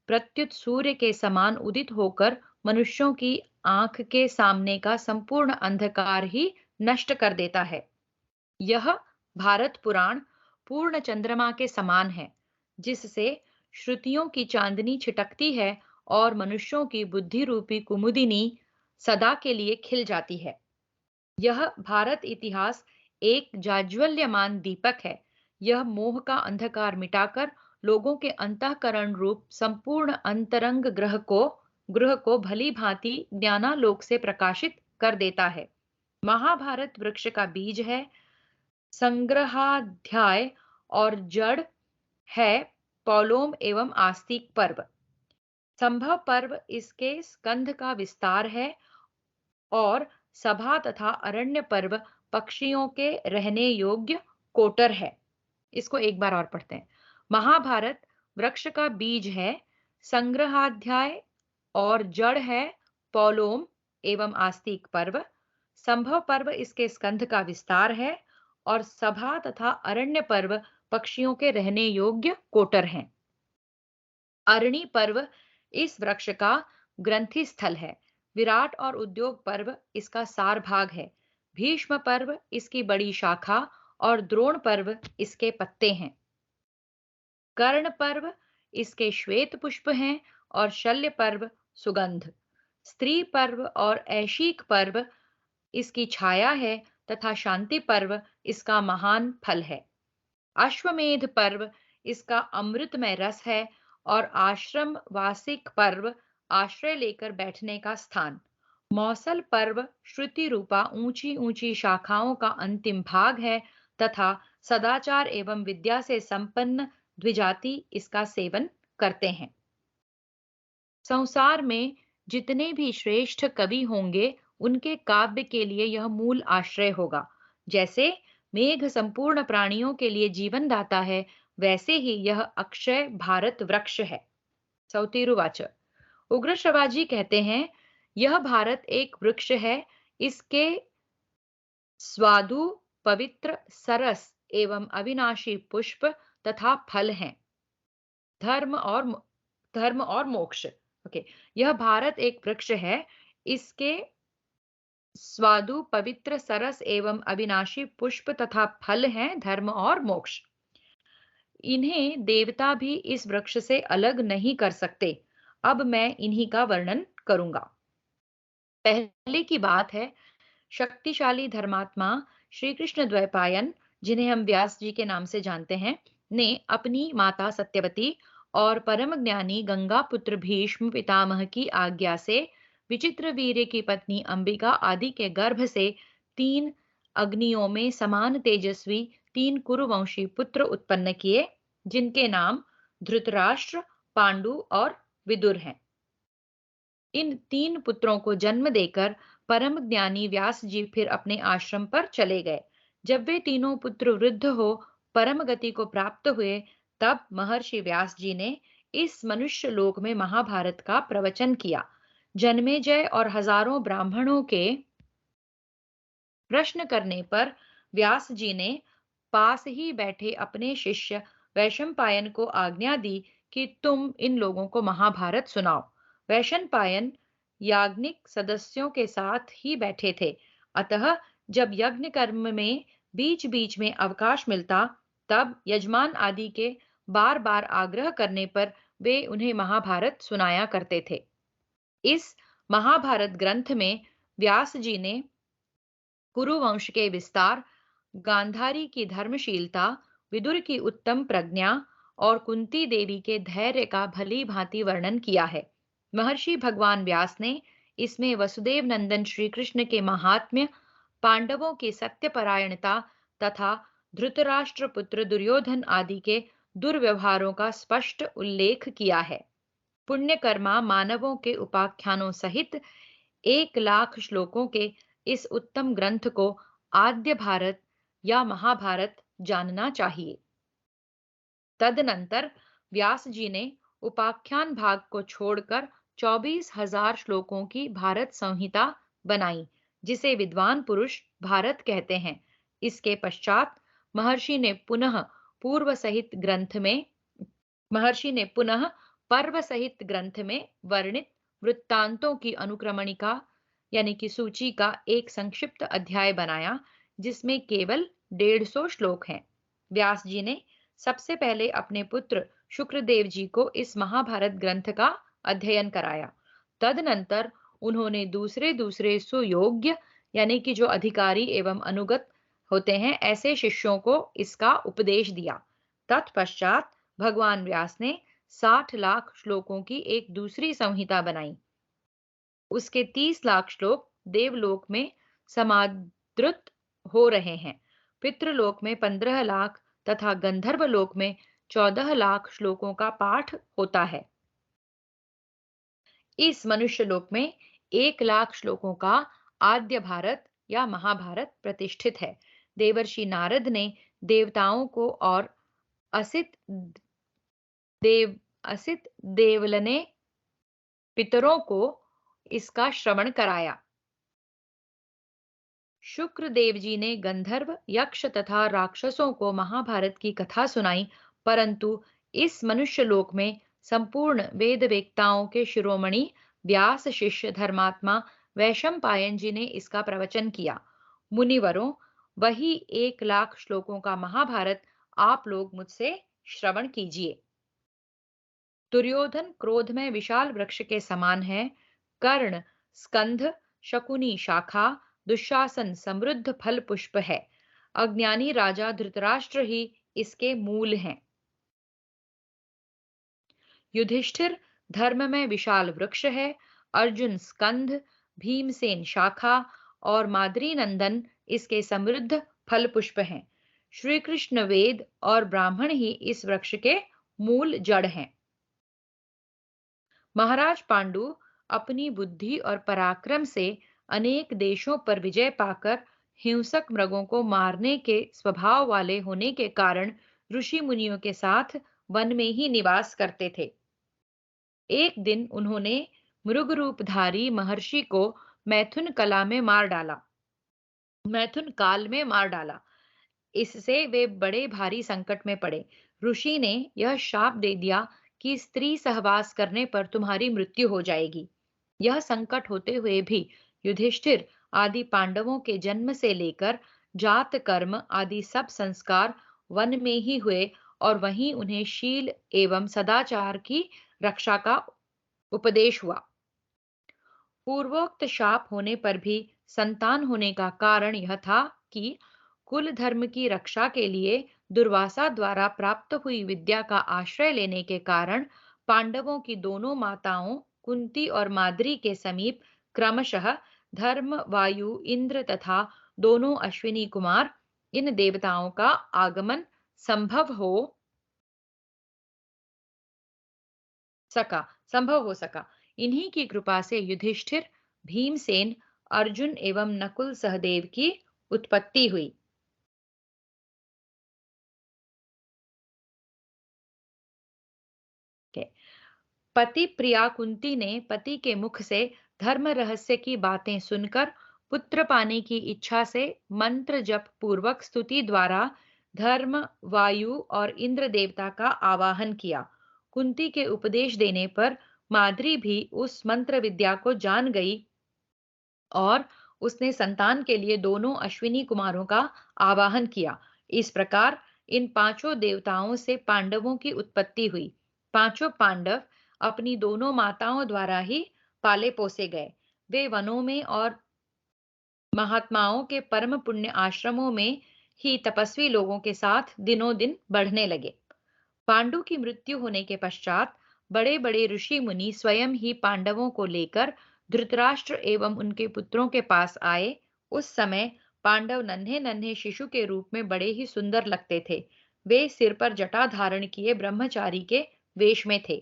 प्रत्युत सूर्य के समान उदित होकर मनुष्यों की आंख के सामने का संपूर्ण अंधकार ही नष्ट कर देता है। यह भारत पुराण पूर्ण चंद्रमा के समान है, जिससे श्रुतियों की चांदनी छिटकती है और मनुष्यों की बुद्धि रूपी कुमुदिनी सदा के लिए खिल जाती है। यह भारत इतिहास एक जाज्वल्यमान दीपक है। यह मोह का अंधकार मिटाकर लोगों के अंतःकरण रूप संपूर्ण अंतरंग ग्रह को भली भांति ज्ञानालोक से प्रकाशित कर देता है। महाभारत वृक्ष का बीज है, संग्रहाध्याय और जड़ है पौलोम एवं आस्तिक पर्व। संभव पर्व इसके स्कंध का विस्तार है और सभा तथा अरण्य पर्व पक्षियों के रहने योग्य कोटर है। इसको एक बार और पढ़ते हैं। महाभारत वृक्ष का बीज है, संग्रहाध्याय और जड़ है पौलोम एवं आस्तिक पर्व। संभव पर्व इसके स्कंध का विस्तार है और सभा तथा अरण्य पर्व पक्षियों के रहने योग्य कोटर हैं। अरणी पर्व इस वृक्ष का ग्रंथि स्थल है। विराट और उद्योग पर्व इसका सार भाग है। भीष्म पर्व इसकी बड़ी शाखा और द्रोण पर्व इसके पत्ते हैं। कर्ण पर्व इसके श्वेत पुष्प हैं और शल्य पर्व सुगंध। स्त्री पर्व और ऐशिक पर्व इसकी छाया है तथा शांति पर्व इसका महान फल है। अश्वमेध पर्व इसका अमृतमय रस है और आश्रम वासिक पर्व आश्रय लेकर बैठने का स्थान। मौसल पर्व श्रुति रूपा ऊंची ऊंची शाखाओं का अंतिम भाग है तथा सदाचार एवं विद्या से संपन्न द्विजाति इसका सेवन करते हैं। संसार में जितने भी श्रेष्ठ कवि होंगे, उनके काव्य के लिए यह मूल आश्रय होगा। जैसे मेघ संपूर्ण प्राणियों के लिए जीवन दाता है, वैसे ही यह अक्षय भारत वृक्ष है। सौतीरुवाच। उग्र श्रवाजी कहते हैं, यह भारत एक वृक्ष है। इसके स्वादु, पवित्र, सरस एवं अविनाशी पुष्प तथा फल हैं। धर्म और मोक्ष। ओके, यह भारत एक वृक्ष है। इसके स्वादु, पवित्र, सरस एवं अविनाशी पुष्प तथा फल हैं धर्म और मोक्ष। इन्हें देवता भी इस वृक्ष से अलग नहीं कर सकते। अब मैं इन्हीं का वर्णन करूंगा। पहले की बात है, शक्तिशाली धर्मात्मा श्री कृष्ण द्वैपायन, जिन्हें हम व्यास जी के नाम से जानते हैं, ने अपनी माता सत्यवती और परम ज्ञानी गंगा पुत्र भीष्म पितामह की आज्ञा से विचित्र वीर्य की पत्नी अंबिका आदि के गर्भ से 3 अग्नियों में समान तेजस्वी 3 कुरुवंशी पुत्र उत्पन्न किए, जिनके नाम धृतराष्ट्र, पांडु और विदुर हैं। इन 3 पुत्रों को जन्म देकर परम ज्ञानी व्यास जी फिर अपने आश्रम पर चले गए। जब वे तीनों पुत्र वृद्ध हो परम गति को प्राप्त हुए, तब महर्षि व्यास जी ने इस मनुष्य लोक में महाभारत का प्रवचन किया। जन्मेजय और हजारों ब्राह्मणों के प्रश्न करने पर व्यास जी ने पास ही बैठे अपने शिष्य वैशंपायन को आज्ञा दी कि तुम इन लोगों को महाभारत सुनाओ। वैशंपायन याज्ञिक सदस्यों के साथ ही बैठे थे, अतः जब यज्ञ कर्म में बीच बीच में अवकाश मिलता, तब यजमान आदि के बार बार आग्रह करने पर वे उन्हें महाभारत सुनाया करते थे। इस महाभारत ग्रंथ में व्यास जी ने कुरु वंश के विस्तार, गांधारी की धर्मशीलता, विदुर की उत्तम प्रज्ञा और कुंती देवी के धैर्य का भली भांति वर्णन किया है। महर्षि भगवान व्यास ने इसमें वसुदेव नंदन श्री कृष्ण के महात्म्य, पांडवों की सत्यपरायणता तथा धृतराष्ट्र पुत्र दुर्योधन आदि के दुर्व्यवहारों का स्पष्ट उल्लेख किया है। पुण्यकर्मा मानवों के उपाख्यानों सहित 1 लाख श्लोकों के इस उत्तम ग्रंथ को आद्य भारत या महाभारत जानना चाहिए। तदनंतर व्यास जी ने उपाख्यान भाग को छोड़कर 24,000 श्लोकों की भारत संहिता बनाई, जिसे विद्वान पुरुष भारत कहते हैं। इसके पश्चात महर्षि ने पुनः पूर्व सहित ग्रंथ में महर्षि ने पुनः पर्व सहित ग्रंथ में वर्णित वृत्तांतों की अनुक्रमणिका यानी कि सूची का एक संक्षिप्त अध्याय बनाया, जिसमें केवल 150 श्लोक हैं। व्यास जी ने सबसे पहले अपने पुत्र शुक्रदेव जी को इस महाभारत ग्रंथ का अध्ययन कराया। तदनंतर उन्होंने दूसरे दूसरे सुयोग्य यानी कि जो अधिकारी एवं अनुगत होते हैं ऐसे शिष्यों को इसका उपदेश दिया। तत्पश्चात भगवान व्यास ने 60 लाख श्लोकों की एक दूसरी संहिता बनाई। उसके 30 लाख श्लोक देवलोक में समादृत हो रहे हैं। पितृलोक में 15 लाख तथा गंधर्व लोक में 14 लाख श्लोकों का पाठ होता है। इस मनुष्य लोक में 1 लाख श्लोकों का आद्य भारत या महाभारत प्रतिष्ठित है। देवर्षि नारद ने देवताओं को और असित देव असित देवल ने पितरों को इसका श्रवण कराया। शुक्र देव जी ने गंधर्व, यक्ष तथा राक्षसों को महाभारत की कथा सुनाई, परंतु इस मनुष्य लोक में संपूर्ण वेद वेत्ताओं के शिरोमणि व्यास शिष्य धर्मात्मा वैशंपायन जी ने इसका प्रवचन किया। मुनिवरों, वही 1 लाख श्लोकों का महाभारत आप लोग मुझसे श्रवण कीजिए। दुर्योधन क्रोध में विशाल वृक्ष के समान है, कर्ण स्कंध, शकुनी शाखा, दुशासन समृद्ध फल पुष्प है। अज्ञानी राजा धृतराष्ट्र ही इसके मूल हैं। युधिष्ठिर धर्म में विशाल वृक्ष है, अर्जुन स्कंध, भीमसेन शाखा और माद्री नंदन इसके समृद्ध फल पुष्प हैं। श्री कृष्ण वेद और ब्राह्मण ही इस वृक्ष के मूल जड़ हैं। महाराज पांडु अपनी बुद्धि और पराक्रम से अनेक देशों पर विजय पाकर हिंसक मृगों को मारने के स्वभाव वाले होने के कारण ऋषि मुनियों के साथ वन में ही निवास करते थे। एक दिन उन्होंने मृग रूपधारी महर्षि को मैथुन कला में मार डाला मैथुन काल में मार डाला। इससे वे बड़े भारी संकट में पड़े। ऋषि ने यह शाप दे दिया कि स्त्री सहवास करने पर तुम्हारी मृत्यु हो जाएगी। यह संकट होते हुए भी युधिष्ठिर आदि पांडवों के जन्म से लेकर जात कर्म आदि सब संस्कार वन में ही हुए और वहीं उन्हें शील एवं सदाचार की रक्षा का उपदेश हुआ। पूर्वोक्त शाप होने पर भी संतान होने का कारण यह था कि कुल धर्म की रक्षा के लिए दुर्वासा द्वारा प्राप्त हुई विद्या का आश्रय लेने के कारण पांडवों की दोनों माताओं कुंती और माद्री के समीप क्रमशः धर्म, वायु, इंद्र तथा दोनों अश्विनी कुमार इन देवताओं का आगमन संभव हो सका। इन्हीं की कृपा से युधिष्ठिर, भीमसेन, अर्जुन एवं नकुल सहदेव की उत्पत्ति हुई। पति प्रिया कुंती ने पति के मुख से धर्म रहस्य की बातें सुनकर पुत्र पाने की इच्छा से मंत्र जप पूर्वक स्तुति द्वारा धर्म, वायु और इंद्र देवता का आवाहन किया। कुंती के उपदेश देने पर माद्री भी उस मंत्र विद्या को जान गई और उसने संतान के लिए दोनों अश्विनी कुमारों का आवाहन किया। इस प्रकार इन पांचों देवताओं से पांडवों की उत्पत्ति हुई। पांचों पांडव अपनी दोनों माताओं द्वारा ही पाले पोसे गए। वे वनों में और महात्माओं के परम पुण्य आश्रमों में ही तपस्वी लोगों के साथ दिनों दिन बढ़ने लगे। पांडु की मृत्यु होने के पश्चात बड़े बड़े ऋषि मुनि स्वयं ही पांडवों को लेकर धृतराष्ट्र एवं उनके पुत्रों के पास आए। उस समय पांडव नन्हे नन्हे शिशु के रूप में बड़े ही सुंदर लगते थे। वे सिर पर जटा धारण किए ब्रह्मचारी के वेश में थे।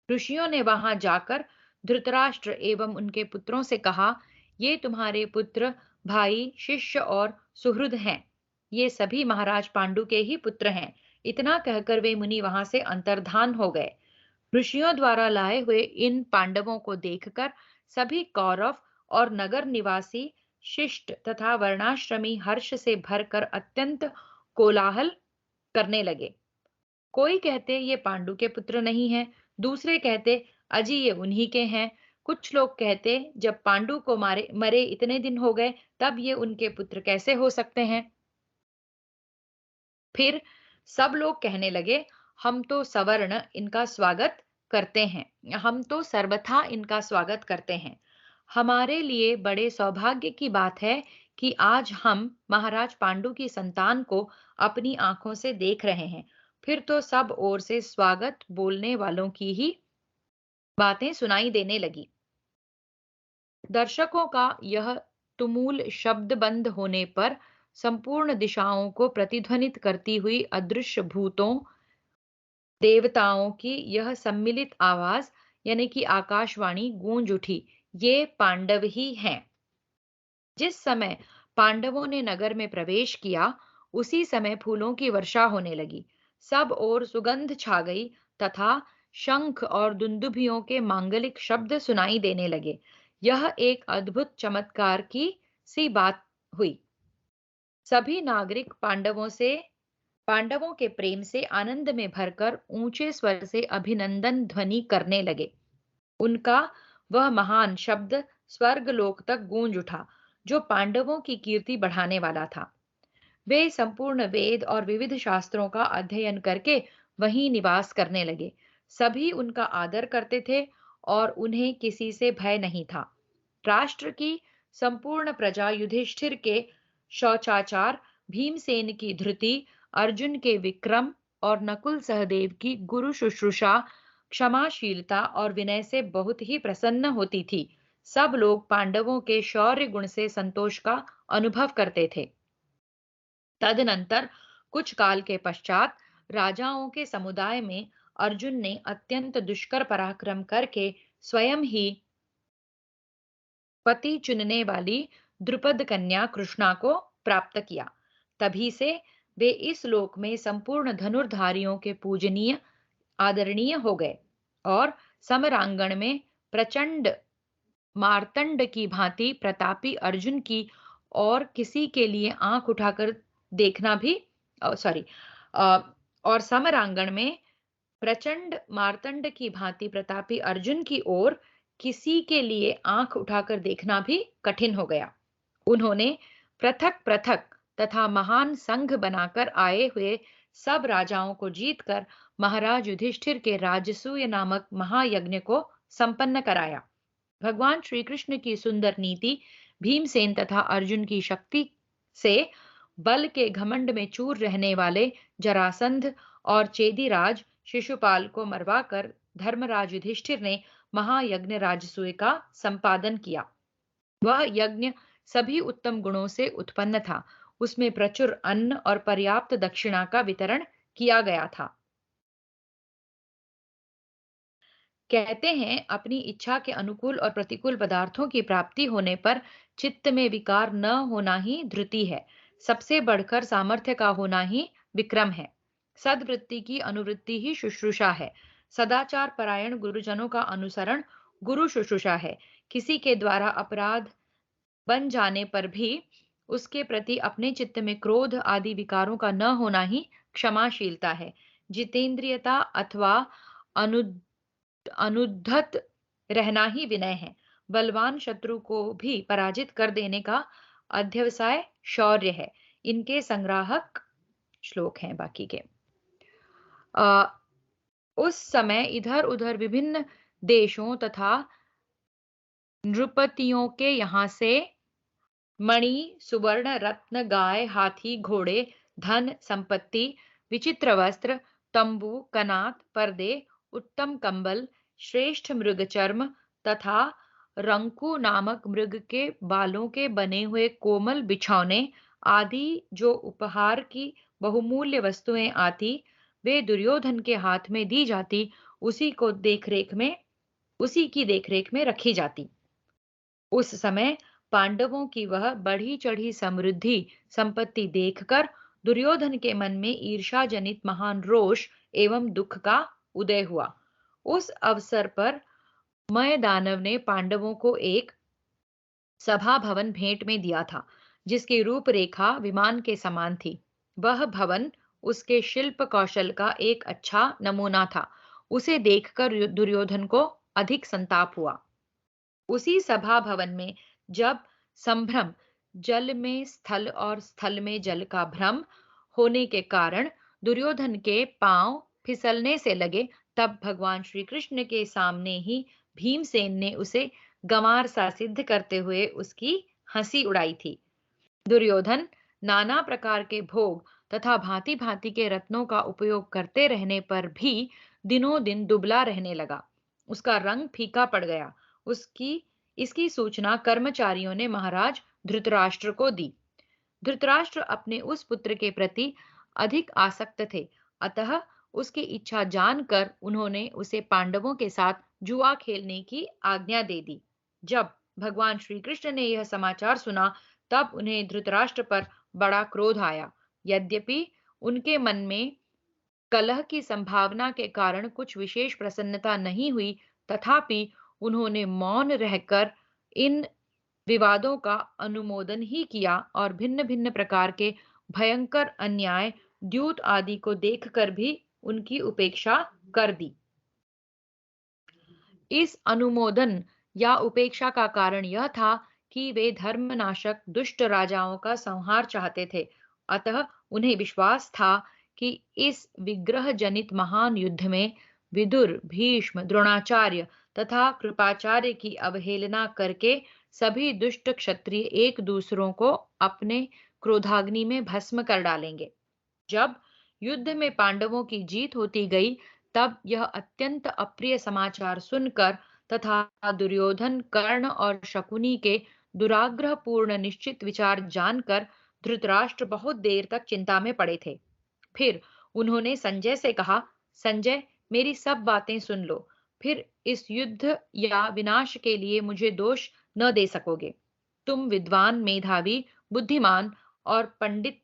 ऋषियों ने वहां जाकर धृतराष्ट्र एवं उनके पुत्रों से कहा, ये तुम्हारे पुत्र, भाई, शिष्य और सुहृद हैं। ये सभी महाराज पांडु के ही पुत्र हैं। इतना कहकर वे मुनि वहां से अंतर्धान हो गए। ऋषियों द्वारा लाए हुए इन पांडवों को देखकर सभी कौरव और नगर निवासी शिष्ट तथा वर्णाश्रमी हर्ष से भरकर अत्यंत कोलाहल करने लगे। कोई कहते ये पांडु के पुत्र नहीं है, दूसरे कहते अजी ये उन्हीं के हैं। कुछ लोग कहते जब पांडु को मारे मरे इतने दिन हो गए तब ये उनके पुत्र कैसे हो सकते हैं। फिर सब लोग कहने लगे, हम तो सवर्ण इनका स्वागत करते हैं, हम तो सर्वथा इनका स्वागत करते हैं। हमारे लिए बड़े सौभाग्य की बात है कि आज हम महाराज पांडु की संतान को अपनी आंखों से देख रहे हैं। फिर तो सब ओर से स्वागत बोलने वालों की ही बातें सुनाई देने लगी। दर्शकों का यह तुमुल शब्द बंद होने पर संपूर्ण दिशाओं को प्रतिध्वनित करती हुई अदृश्य भूतों देवताओं की यह सम्मिलित आवाज यानी कि आकाशवाणी गूंज उठी, ये पांडव ही हैं। जिस समय पांडवों ने नगर में प्रवेश किया उसी समय फूलों की वर्षा होने लगी। सब ओर सुगंध छा गई तथा शंख और दुंदुभियों के मांगलिक शब्द सुनाई देने लगे। यह एक अद्भुत चमत्कार की सी बात हुई। सभी नागरिक पांडवों के प्रेम से आनंद में भरकर ऊंचे स्वर से अभिनंदन ध्वनि करने लगे। उनका वह महान शब्द स्वर्ग लोक तक गूंज उठा जो पांडवों की कीर्ति बढ़ाने वाला था। वे संपूर्ण वेद और विविध शास्त्रों का अध्ययन करके वहीं निवास करने लगे। सभी उनका आदर करते थे और उन्हें किसी से भय नहीं था। राष्ट्र की संपूर्ण प्रजा युधिष्ठिर के शौचाचार, भीमसेन की धृति, अर्जुन के विक्रम और नकुल सहदेव की गुरु शुश्रूषा, क्षमाशीलता और विनय से बहुत ही प्रसन्न होती थी। सब लोग पांडवों के शौर्य गुण से संतोष का अनुभव करते थे। तदनंतर कुछ काल के पश्चात राजाओं के समुदाय में अर्जुन ने अत्यंत दुष्कर पराक्रम करके स्वयं ही पति चुनने वाली द्रुपद कन्या कृष्णा को प्राप्त किया। तभी से वे इस लोक में संपूर्ण धनुर्धारियों के पूजनीय आदरणीय हो गए और समरांगण में प्रचंड मार्तंड की भांति प्रतापी अर्जुन की और किसी के लिए आंख उठाकर देखना भी सॉरी और समरांगण में प्रचंड मार्तंड की भांति प्रतापी अर्जुन की ओर किसी के लिए आंख उठाकर देखना भी कठिन हो गया। उन्होंने पृथक पृथक तथा महान संघ बनाकर आए हुए सब राजाओं को जीतकर महाराज युधिष्ठिर के राजसूय नामक महायज्ञ को संपन्न कराया। भगवान श्री कृष्ण की सुंदर नीति, भीमसेन तथा अर्जुन की शक्ति से बल के घमंड में चूर रहने वाले जरासंध और चेदीराज शिशुपाल को मरवाकर धर्मराज युधिष्ठिर ने महायज्ञ राजसूय का संपादन किया। वह यज्ञ सभी उत्तम गुणों से उत्पन्न था। उसमें प्रचुर अन्न और पर्याप्त दक्षिणा का वितरण किया गया था। कहते हैं अपनी इच्छा के अनुकूल और प्रतिकूल पदार्थों की प्राप्ति होने पर चित्त में विकार न होना ही धृति है। सबसे बढ़कर सामर्थ्य का होना ही विक्रम है। सद्वृत्ति की अनुवृत्ति ही शुश्रूषा है। सदाचार परायण गुरुजनों का अनुसरण गुरु शुश्रूषा है। किसी के द्वारा अपराध बन जाने पर भी उसके प्रति अपने चित्त में क्रोध आदि विकारों का न होना ही क्षमाशीलता है। जितेंद्रियता अथवा अनु अनुद्धत रहना ही विनय है। बलवान शत्रु को भी पराजित कर देने का अध्यवसाय शौर्य है। इनके संग्राहक श्लोक हैं बाकी के। अ, उस समय इधर-उधर विभिन्न देशों तथा नृपतियों के यहाँ से मणि, सुवर्ण, रत्न, गाय, हाथी, घोड़े, धन, संपत्ति, विचित्र वस्त्र, तंबू, कनात, पर्दे, उत्तम कंबल, श्रेष्ठ मृग चर्म तथा रंकू नामक मृग के बालों के बने हुए कोमल बिछौने आदि जो उपहार की बहुमूल्य वस्तुएं आती, वे दुर्योधन के हाथ में दी जाती, उसी की देखरेख में रखी जाती। उस समय पांडवों की वह बढ़ी चढ़ी समृद्धि संपत्ति देखकर दुर्योधन के मन में ईर्ष्या जनित महान रोष एवं दुख का उदय हुआ। उस अवसर पर मय दानव ने पांडवों को एक सभा भवन भेंट में दिया था, जिसकी रूपरेखा विमान के समान थी। वह भवन उसके शिल्प कौशल का एक अच्छा नमूना था। उसे देखकर दुर्योधन को अधिक संताप हुआ। उसी सभा भवन में जब संभ्रम, जल में स्थल और स्थल में जल का भ्रम होने के कारण दुर्योधन के पांव फिसलने से लगे, तब भगवान श्री कृष्ण के सामने ही भीमसेन ने उसे गंवार सा सिद्ध करते हुए उसकी हंसी उड़ाई थी। दुर्योधन नाना प्रकार के भोग तथा भांति भांति के रत्नों का उपयोग करते रहने पर भी दिनों दिन दुबला रहने लगा। उसका रंग फीका पड़ गया। उसकी इसकी सूचना कर्मचारियों ने महाराज धृतराष्ट्र को दी। धृतराष्ट्र अपने उस पुत्र के प्रति अधिक आसक्त थे, अतः उसकी इच्छा जानकर उन्होंने उसे पांडवों के साथ जुआ खेलने की आज्ञा दे दी। जब भगवान श्री कृष्ण ने यह समाचार सुना, तब उन्हें धृतराष्ट्र पर बड़ा क्रोध आया। यद्यपि उनके मन में कलह की संभावना के कारण कुछ विशेष प्रसन्नता नहीं हुई, तथापि उन्होंने मौन रहकर इन विवादों का अनुमोदन ही किया और भिन्न भिन्न प्रकार के भयंकर अन्याय, द्यूत आदि को देखकर भी उनकी उपेक्षा कर दी। इस अनुमोदन या उपेक्षा का कारण यह था कि वे धर्मनाशक दुष्ट राजाओं का संहार चाहते थे। अतः उन्हें विश्वास था कि इस विग्रह जनित महान युद्ध में विदुर, भीष्म, द्रोणाचार्य तथा कृपाचार्य की अवहेलना करके सभी दुष्ट क्षत्रिय एक दूसरों को अपने क्रोधाग्नि में भस्म कर डालेंगे। जब युद्ध में पांडवों की जीत होती गई, तब यह अत्यंत अप्रिय समाचार सुनकर तथा दुर्योधन, कर्ण और शकुनी के दुराग्रहपूर्ण निश्चित विचार जानकर धृतराष्ट्र बहुत देर तक चिंता में पड़े थे। फिर उन्होंने संजय से कहा, संजय, मेरी सब बातें सुन लो। फिर इस युद्ध या विनाश के लिए मुझे दोष न दे सकोगे। तुम विद्वान, मेधावी, बुद्धिमान और पंडित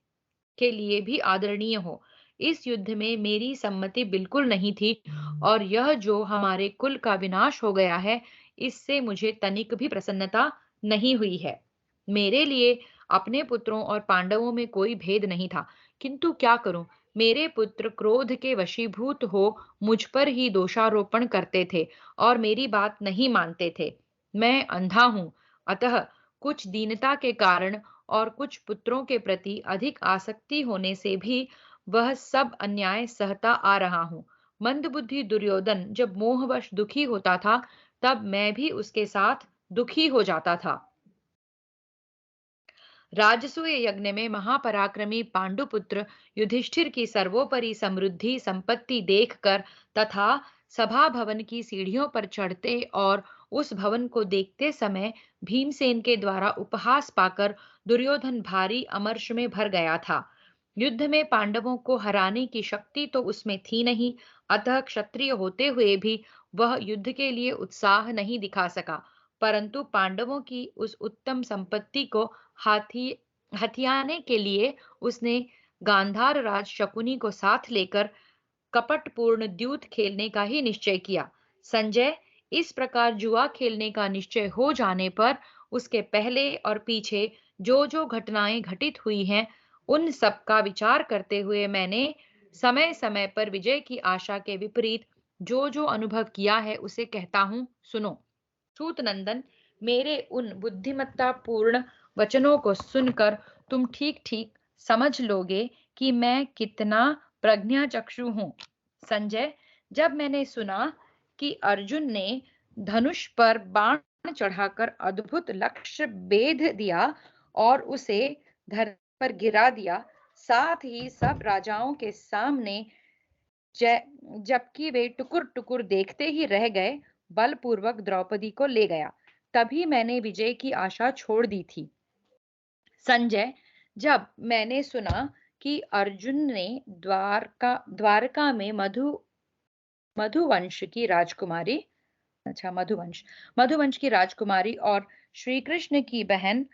के लिए भी आदरणीय हो। इस युद्ध में मेरी सम्मति बिल्कुल नहीं थी और यह जो हमारे कुल का विनाश हो गया है, इससे मुझे तनिक भी प्रसन्नता नहीं हुई है। मेरे लिए अपने पुत्रों और पांडवों में कोई भेद नहीं था, किंतु क्या करूं, मेरे पुत्र क्रोध के वशीभूत हो मुझ पर ही दोषारोपण करते थे और मेरी बात नहीं मानते थे। मैं अंधा हूं, अतः कुछ दीनता के कारण और कुछ पुत्रों के प्रति अधिक आसक्ति होने से भी वह सब अन्याय सहता आ रहा हूं। मंदबुद्धि दुर्योधन जब मोहवश दुखी होता था, तब मैं भी उसके साथ दुखी हो जाता था। राजसूय यज्ञ में महापराक्रमी पांडुपुत्र युधिष्ठिर की सर्वोपरि समृद्धि संपत्ति देखकर तथा सभा भवन की सीढ़ियों पर चढ़ते और उस भवन को देखते समय भीमसेन के द्वारा उपहास पाकर दुर्योधन भारी अमर्ष में भर गया था। युद्ध में पांडवों को हराने की शक्ति तो उसमें थी नहीं, अतः क्षत्रिय होते हुए भी वह युद्ध के लिए उत्साह नहीं दिखा सका। परंतु पांडवों की उस उत्तम संपत्ति को हाथी हथियाने के लिए उसने गांधार राज शकुनी को साथ लेकर कपटपूर्ण द्यूत खेलने का ही निश्चय किया। संजय, इस प्रकार जुआ खेलने का निश्चय हो जाने पर उसके पहले और पीछे जो जो घटनाएं घटित हुई हैं, उन सब का विचार करते हुए मैंने समय समय पर विजय की आशा के विपरीत जो जो अनुभव किया है उसे कहता हूँ, सुनो। सूत नंदन, मेरे उन बुद्धिमत्तापूर्ण वचनों को सुनकर तुम ठीक ठीक समझ लोगे कि मैं कितना प्रज्ञाचक्षु हूँ। संजय, जब मैंने सुना कि अर्जुन ने धनुष पर बाण चढ़ाकर अद्भुत लक्ष्य भेद दिया और उसे धरती पर गिरा दिया, साथ ही सब राजाओं के सामने, जबकि वे टुकुर टुकुर देखते ही रह गए, बलपूर्वक द्रौपदी को ले गया, तभी मैंने विजय की आशा छोड़ दी थी। संजय, जब मैंने सुना कि अर्जुन ने द्वारका द्वारका में मधुवंश की राजकुमारी, अच्छा मधुवंश, मधुवंश की राजकुमारी और श्री कृष्ण की बहन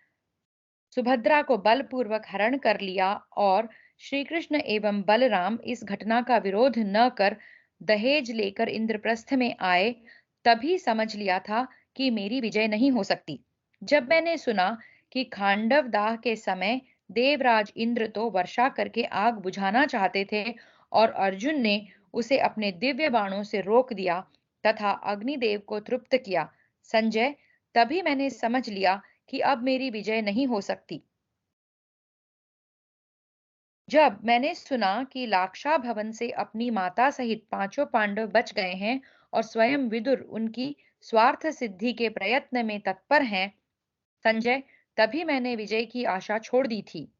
सुभद्रा को बलपूर्वक हरण कर लिया, और श्री कृष्ण एवं बलराम इस घटना का विरोध न कर दहेज लेकर इंद्रप्रस्थ में आए, तभी समझ लिया था कि मेरी विजय नहीं हो सकती। जब मैंने सुना कि खांडव दाह के समय देवराज इंद्र तो वर्षा करके आग बुझाना चाहते थे और अर्जुन ने उसे अपने दिव्य बाणों से रोक दिया तथा अग्निदेव को तृप्त किया, संजय, तभी मैंने समझ लिया कि अब मेरी विजय नहीं हो सकती। जब मैंने सुना कि लाक्षा भवन से अपनी माता सहित पांचों पांडव बच गए हैं और स्वयं विदुर उनकी स्वार्थ सिद्धि के प्रयत्न में तत्पर हैं, संजय, तभी मैंने विजय की आशा छोड़ दी थी।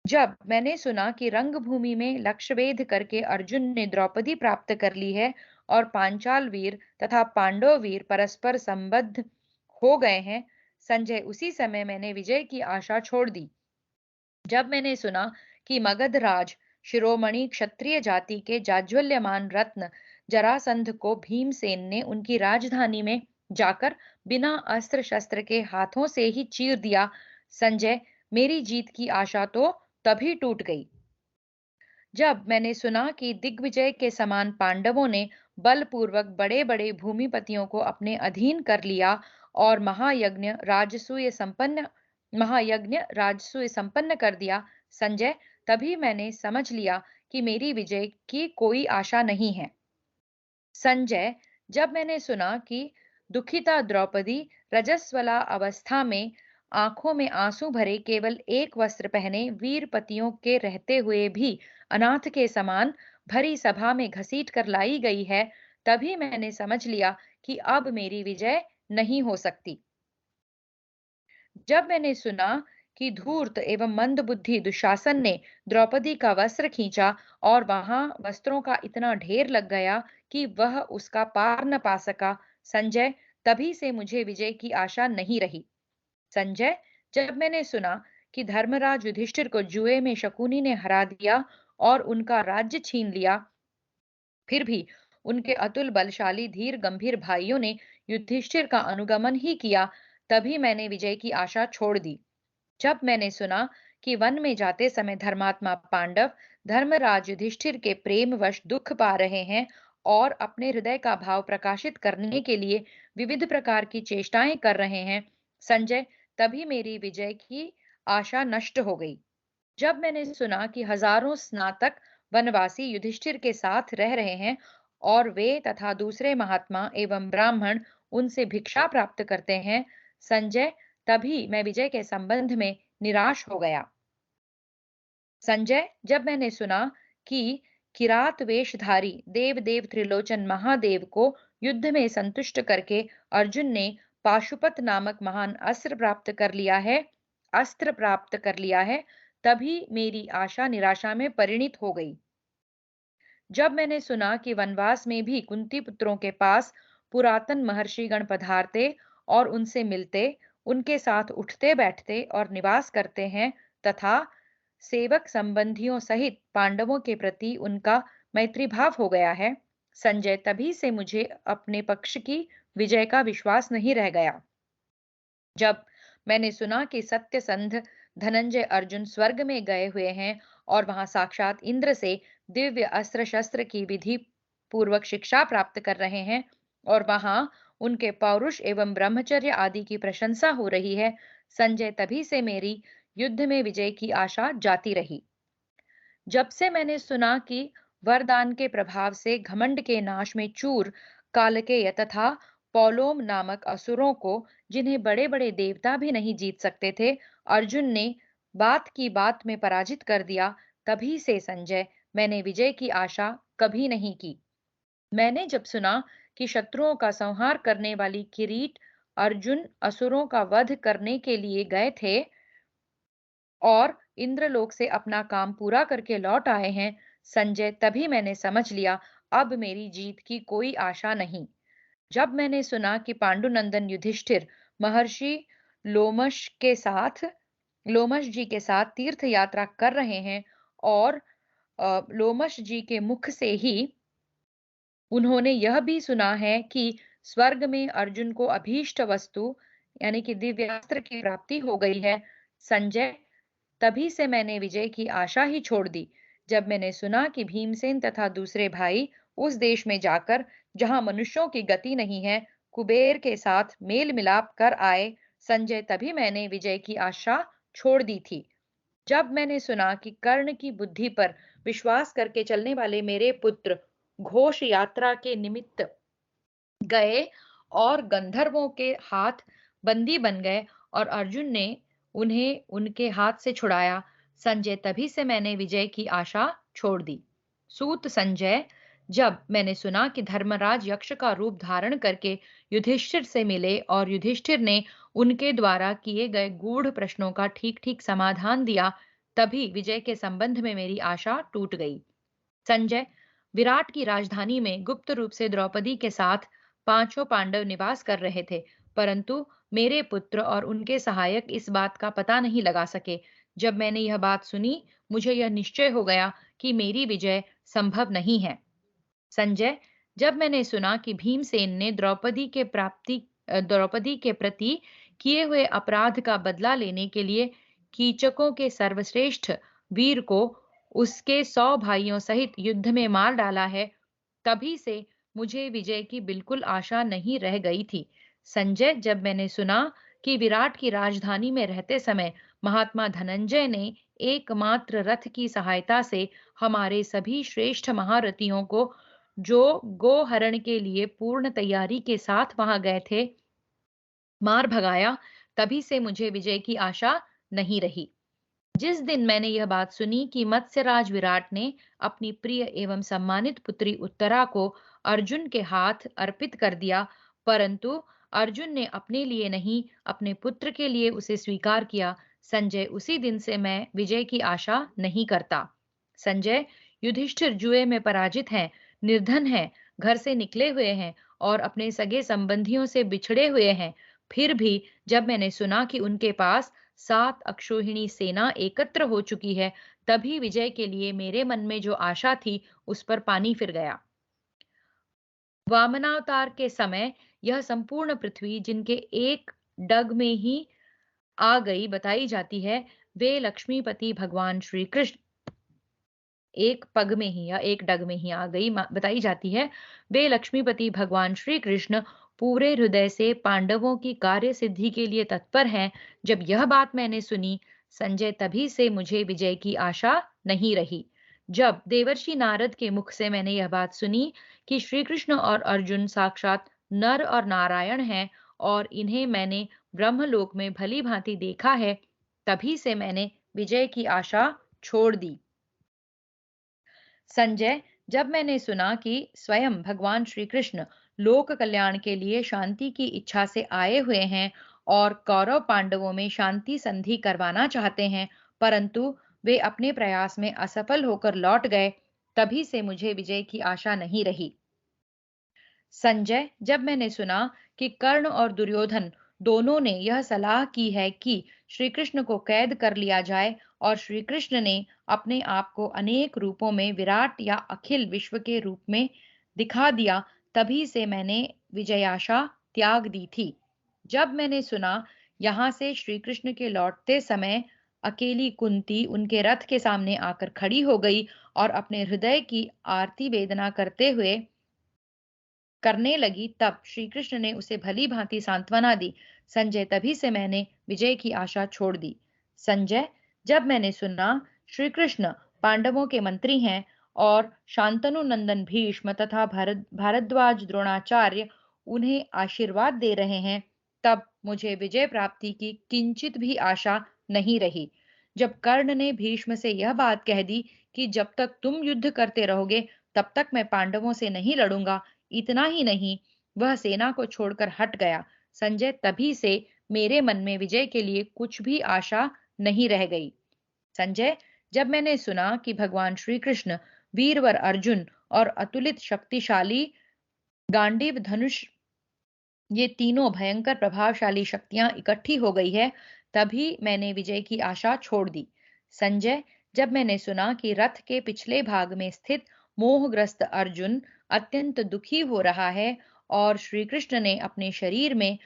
जब मैंने सुना कि रंगभूमि में लक्ष्यभेद करके अर्जुन ने द्रौपदी प्राप्त कर ली है और पांचाल वीर तथा पांडव वीर परस्पर संबद्ध हो गए हैं, संजय, उसी समय मैंने विजय की आशा छोड़ दी। जब मैंने सुना कि मगध राज शिरोमणि क्षत्रिय जाति के जाज्वल्यमान रत्न जरासंध को भीमसेन ने उनकी राजधानी में जाकर बिना अस्त्र शस्त्र के हाथों से ही चीर दिया, संजय, मेरी जीत की आशा तो तभी टूट गई। जब मैंने सुना कि दिग्विजय के समान पांडवों ने बलपूर्वक बड़े बड़े भूमिपतियों को अपने अधीन कर लिया और महायज्ञ राजसूय संपन्न कर दिया, संजय, तभी मैंने समझ लिया कि मेरी विजय की कोई आशा नहीं है। संजय, जब मैंने सुना कि दुखिता द्रौपदी रजस्वला अवस्था में आंखों में आंसू भरे केवल एक वस्त्र पहने वीर पतियों के रहते हुए भी अनाथ के समान भरी सभा में घसीट कर लाई गई है, तभी मैंने समझ लिया कि अब मेरी विजय नहीं हो सकती। जब मैंने सुना कि धूर्त एवं मंदबुद्धि दुशासन ने द्रौपदी का वस्त्र खींचा और वहां वस्त्रों का इतना ढेर लग गया कि वह उसका पार न पा सका, संजय, तभी से मुझे विजय की आशा नहीं रही। संजय, जब मैंने सुना कि धर्मराज युधिष्ठिर को जुए में शकुनी ने हरा दिया और उनका राज्य छीन लिया, फिर भी उनके अतुल बलशाली धीर गंभीर भाइयों ने युधिष्ठिर का अनुगमन ही किया, तभी मैंने विजय की आशा छोड़ दी। जब मैंने सुना कि वन में जाते समय धर्मात्मा पांडव धर्मराज युधिष्ठिर के प्रेमवश दुख पा रहे हैं और अपने हृदय का भाव प्रकाशित करने के लिए विविध प्रकार की चेष्टाएं कर रहे हैं, संजय, तभी मेरी विजय की आशा नष्ट हो गई। जब मैंने सुना कि हजारों स्नातक वनवासी युधिष्ठिर के साथ रह रहे हैं और वे तथा दूसरे महात्मा एवं ब्राह्मण उनसे भिक्षा प्राप्त करते हैं, संजय, तभी मैं विजय के संबंध में निराश हो गया। संजय, जब मैंने सुना कि किरात वेशधारी देवदेव त्रिलोचन महादेव को युद्ध में संतुष्ट करके अर्जुन ने पाशुपत नामक महान अस्त्र प्राप्त कर लिया है, तभी मेरी आशा निराशा में परिणित हो गई। जब मैंने सुना कि वनवास में भी कुंती पुत्रों के पास पुरातन महर्षिगण पधारते और उनसे मिलते, उनके साथ उठते बैठते और निवास करते हैं तथा सेवक संबंधियों सहित पांडवों के प्रति उनका मैत्री भाव हो गया है, संजय, तभी से मुझे अपने पक्ष की विजय का विश्वास नहीं रह गया। जब मैंने सुना कि सत्यसंध धनंजय अर्जुन स्वर्ग में गए हुए हैं और वहां साक्षात इंद्र से दिव्य अस्त्र शस्त्र की विधि पूर्वक शिक्षा प्राप्त कर रहे हैं और वहां उनके पौरुष एवं ब्रह्मचर्य आदि की प्रशंसा हो रही है, संजय, तभी से मेरी युद्ध में विजय की आशा जाती रही। जब से मैंने सुना कि वरदान के प्रभाव से घमंड के नाश में चूर, कालकेय तथा पौलोम नामक असुरों को, जिन्हें बड़े बड़े देवता भी नहीं जीत सकते थे, अर्जुन ने बात की बात में पराजित कर दिया। तभी से संजय, मैंने विजय की आशा कभी नहीं की। मैंने जब सुना कि शत्रुओं का संहार करने वाली किरीट अर्जुन असुरों का वध करने के लिए गए थे और इंद्रलोक से अपना काम पूरा करके लौट आए हैं, संजय, तभी मैंने समझ लिया अब मेरी जीत की कोई आशा नहीं। जब मैंने सुना कि पांडुनंदन युधिष्ठिर महर्षि लोमश के साथ लोमश जी के साथ तीर्थ यात्रा कर रहे हैं और लोमश जी के मुख से ही उन्होंने यह भी सुना है कि स्वर्ग में अर्जुन को अभीष्ट वस्तु यानी कि दिव्यास्त्र की प्राप्ति हो गई है, संजय, तभी से मैंने विजय की आशा ही छोड़ दी। जब मैंने सुना कि भीमसेन तथा दूसरे भाई उस देश में जाकर जहां मनुष्यों की गति नहीं है, कुबेर के साथ मेल मिलाप कर आए, संजय, तभी मैंने विजय की आशा छोड़ दी थी। जब मैंने सुना कि कर्ण की बुद्धि पर विश्वास करके चलने वाले मेरे पुत्र घोष यात्रा के निमित्त गए और गंधर्वों के हाथ बंदी बन गए और अर्जुन ने उन्हें उनके हाथ से छुड़ाया, संजय, तभी से मैंने विजय की आशा छोड़ दी। सूत संजय, जब मैंने सुना कि धर्मराज यक्ष का रूप धारण करके युधिष्ठिर से मिले और युधिष्ठिर ने उनके द्वारा किए गए गूढ़ प्रश्नों का ठीक ठीक समाधान दिया, तभी विजय के संबंध में मेरी आशा टूट गई। संजय, विराट की राजधानी में गुप्त रूप से द्रौपदी के साथ पांचों पांडव निवास कर रहे थे, परंतु मेरे पुत्र और उनके सहायक इस बात का पता नहीं लगा सके। जब मैंने यह बात सुनी, मुझे यह निश्चय हो गया कि मेरी विजय संभव नहीं है। संजय, जब मैंने सुना कि भीमसेन ने द्रौपदी के प्रति किए हुए अपराध का बदला लेने के लिए कीचकों के सर्वश्रेष्ठ वीर को उसके 100 भाइयों सहित युद्ध में मार डाला है, तभी से मुझे विजय की बिल्कुल आशा नहीं रह गई थी। संजय, जब मैंने सुना कि विराट की राजधानी में रहते समय महात्मा धनंजय ने एकमात्र रथ की सहायता से हमारे सभी श्रेष्ठ महारथियों को, जो गोहरण के लिए पूर्ण तैयारी के साथ वहां गए थे, मार भगाया, तभी से मुझे विजय की आशा नहीं रही। जिस दिन मैंने यह बात सुनी कि मत्स्यराज विराट ने अपनी प्रिय एवं सम्मानित पुत्री उत्तरा को अर्जुन के हाथ अर्पित कर दिया, परंतु अर्जुन ने अपने लिए नहीं, अपने पुत्र के लिए उसे स्वीकार किया, संजय, उसी दिन से मैं विजय की आशा नहीं करता। संजय, युधिष्ठिर जुए में पराजित हैं, निर्धन हैं, घर से निकले हुए हैं और अपने सगे संबंधियों से बिछड़े हुए हैं। फिर भी जब मैंने सुना कि उनके पास 7 अक्षौहिणी सेना एकत्र हो चुकी है, तभी विजय के लिए मेरे मन में जो आशा थी, उस पर पानी फिर गया। वामनावतार के समय यह संपूर्ण पृथ्वी जिनके एक डग में ही आ गई बताई जाती है, वे लक्ष्मीपति भगवान श्री कृष्ण एक पग में ही या एक डग में ही आ गई बताई जाती है, वे लक्ष्मीपति भगवान श्री कृष्ण पूरे हृदय से पांडवों की कार्य सिद्धि के लिए तत्पर हैं। जब यह बात मैंने सुनी, संजय, तभी से मुझे विजय की आशा नहीं रही। जब देवर्षि नारद के मुख से मैंने यह बात सुनी कि श्री कृष्ण और अर्जुन साक्षात नर और नारायण हैं और इन्हें मैंने ब्रह्मलोक में भली भांति देखा है, तभी से मैंने विजय की आशा छोड़ दी। संजय, जब मैंने सुना कि स्वयं भगवान श्री कृष्ण लोक कल्याण के लिए शांति की इच्छा से आए हुए हैं और कौरव पांडवों में शांति संधि करवाना चाहते हैं, परंतु वे अपने प्रयास में असफल होकर लौट गए, तभी से मुझे विजय की आशा नहीं रही। संजय, जब मैंने सुना कि कर्ण और दुर्योधन दोनों ने यह सलाह की है कि श्री कृष्ण को कैद कर लिया जाए और श्री कृष्ण ने अपने आप को अनेक रूपों में विराट या अखिल विश्व के रूप में दिखा दिया, तभी से मैंने विजयाशा त्याग दी थी। जब मैंने सुना यहाँ से श्री कृष्ण के लौटते समय अकेली कुंती उनके रथ के सामने आकर खड़ी हो गई और अपने हृदय की आरती वेदना करने लगी, तब श्री कृष्ण ने उसे भली भांति सांत्वना दी। संजय, तभी से मैंने विजय की आशा छोड़ दी। संजय, जब मैंने सुना श्री कृष्ण पांडवों के मंत्री हैं और शांतनु नंदन भीष्म तथा भारद्वाज द्रोणाचार्य उन्हें आशीर्वाद दे रहे हैं, तब मुझे विजय प्राप्ति की किंचित भी आशा नहीं रही। जब कर्ण ने भीष्म से यह बात कह दी कि जब तक तुम युद्ध करते रहोगे तब तक मैं पांडवों से नहीं लड़ूंगा, इतना ही नहीं, वह सेना को छोड़कर हट गया। संजय, तभी से मेरे मन में विजय के लिए कुछ भी आशा नहीं रह गई। संजय, जब मैंने सुना कि भगवान श्री कृष्ण, वीरवर अर्जुन और अतुलित शक्तिशाली गांडीव धनुष, ये तीनों भयंकर प्रभावशाली शक्तियां इकट्ठी हो गई है, तभी मैंने विजय की आशा छोड़ दी। संजय, जब मैंने सुना कि रथ के पिछले भाग में स्थित मोहग्रस्त अर्जुन अत्यंत दुखी हो रहा है और श्री कृष्ण ने अपने शरीर में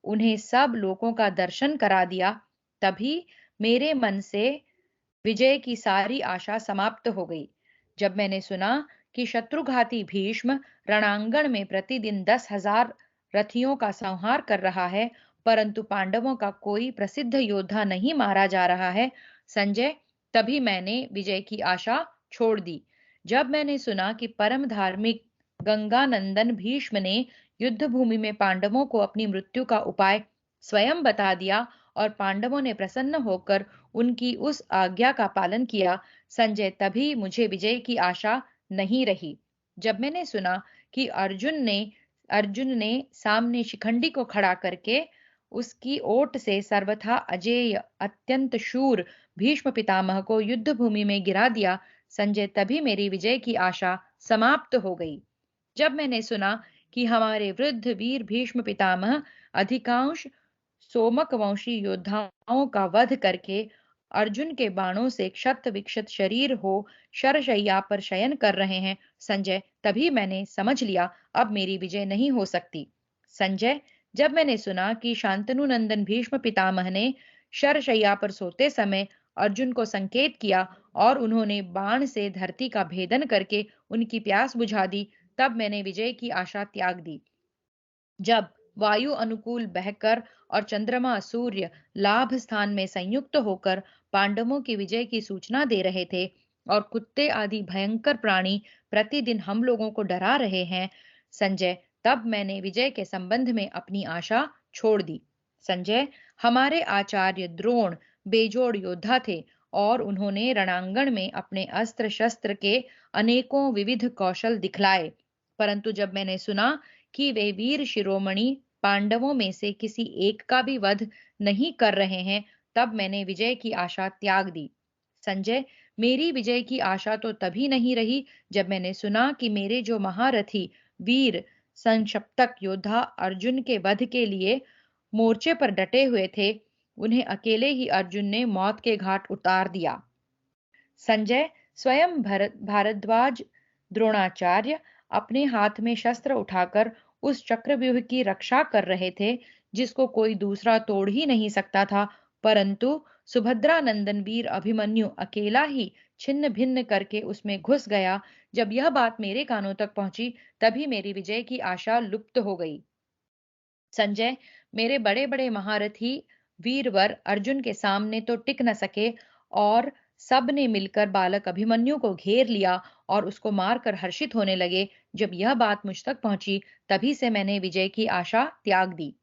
उन्हें सब लोगों का दर्शन करा दिया, तभी मेरे मन से विजय की सारी आशा समाप्त हो गई। जब मैंने सुना कि शत्रुघाती भीष्म रणांगण में प्रतिदिन 10,000 रथियों का संहार कर रहा है, परंतु पांडवों का कोई प्रसिद्ध योद्धा नहीं मारा जा रहा है, संजय, तभी मैंने विजय की आशा छोड़ दी। जब मैंने सुना कि परम धार्मिक गंगानंदन भीष्म ने युद्ध भूमि में पांडवों को अपनी मृत्यु का उपाय स्वयं बता दिया और पांडवों ने प्रसन्न होकर उनकी उस आज्ञा का पालन किया, संजय, तभी मुझे विजय की आशा नहीं रही। जब मैंने सुना कि अर्जुन ने सामने शिखंडी को खड़ा करके उसकी ओट से सर्वथा अजेय अत्यंत शूर भीष्म पितामह को युद्ध भूमि में गिरा दिया, संजय, तभी मेरी विजय की आशा समाप्त हो गई। जब मैंने सुना कि हमारे वृद्ध वीर भीष्म पितामह अधिकांश सोमक वंशी योद्धाओं का वध करके अर्जुन के बाणों से क्षत विक्षत शरीर हो शरशय्या पर शयन कर रहे हैं, संजय, तभी मैंने समझ लिया अब मेरी विजय नहीं हो सकती। संजय, जब मैंने सुना कि शांतनु नंदन भीष्म पितामह ने शरशय्या पर सोते समय अर्जुन को संकेत किया और उन्होंने बाण से धरती का भेदन करके उनकी प्यास बुझा दी, तब मैंने विजय की आशा त्याग दी। जब वायु अनुकूल बहकर और चंद्रमा सूर्य लाभ स्थान में संयुक्त होकर पांडवों की विजय की सूचना दे रहे थे और कुत्ते आदि भयंकर प्राणी प्रतिदिन हम लोगों को डरा रहे हैं, संजय, तब मैंने विजय के संबंध में अपनी आशा छोड़ दी। संजय, हमारे आचार्य द्रोण बेजोड़ योद्धा थे और उन्होंने रणांगण में अपने अस्त्र शस्त्र के अनेकों विविध कौशल दिखलाए, परंतु जब मैंने सुना कि वे वीर शिरोमणि पांडवों में से किसी एक का भी वध नहीं कर रहे हैं, तब मैंने विजय की आशा त्याग दी। संजय, मेरी विजय की आशा तो तभी नहीं रही जब मैंने सुना कि मेरे जो महारथी वीर संक्षप्तक योद्धा अर्जुन के वध के लिए मोर्चे पर डटे हुए थे, उन्हें अकेले ही अर्जुन ने मौत के घाट उतार दिया। संजय, स्वयं भारद्वाज द्रोणाचार्य अपने हाथ में शस्त्र उठाकर उस चक्रव्यूह की रक्षा कर रहे थे जिसको कोई दूसरा तोड़ ही नहीं सकता था, परंतु सुभद्रा नंदन वीर अभिमन्यु अकेला ही छिन्न भिन्न करके उसमें घुस गया। जब यह बात मेरे कानों तक पहुंची, तभी मेरी विजय की आशा लुप्त हो गई। संजय, मेरे बड़े बड़े महारथी वीरवर अर्जुन के सामने तो टिक न सके और सब ने मिलकर बालक अभिमन्यु को घेर लिया और उसको मारकर हर्षित होने लगे। जब यह बात मुझ तक पहुंची, तभी से मैंने विजय की आशा त्याग दी।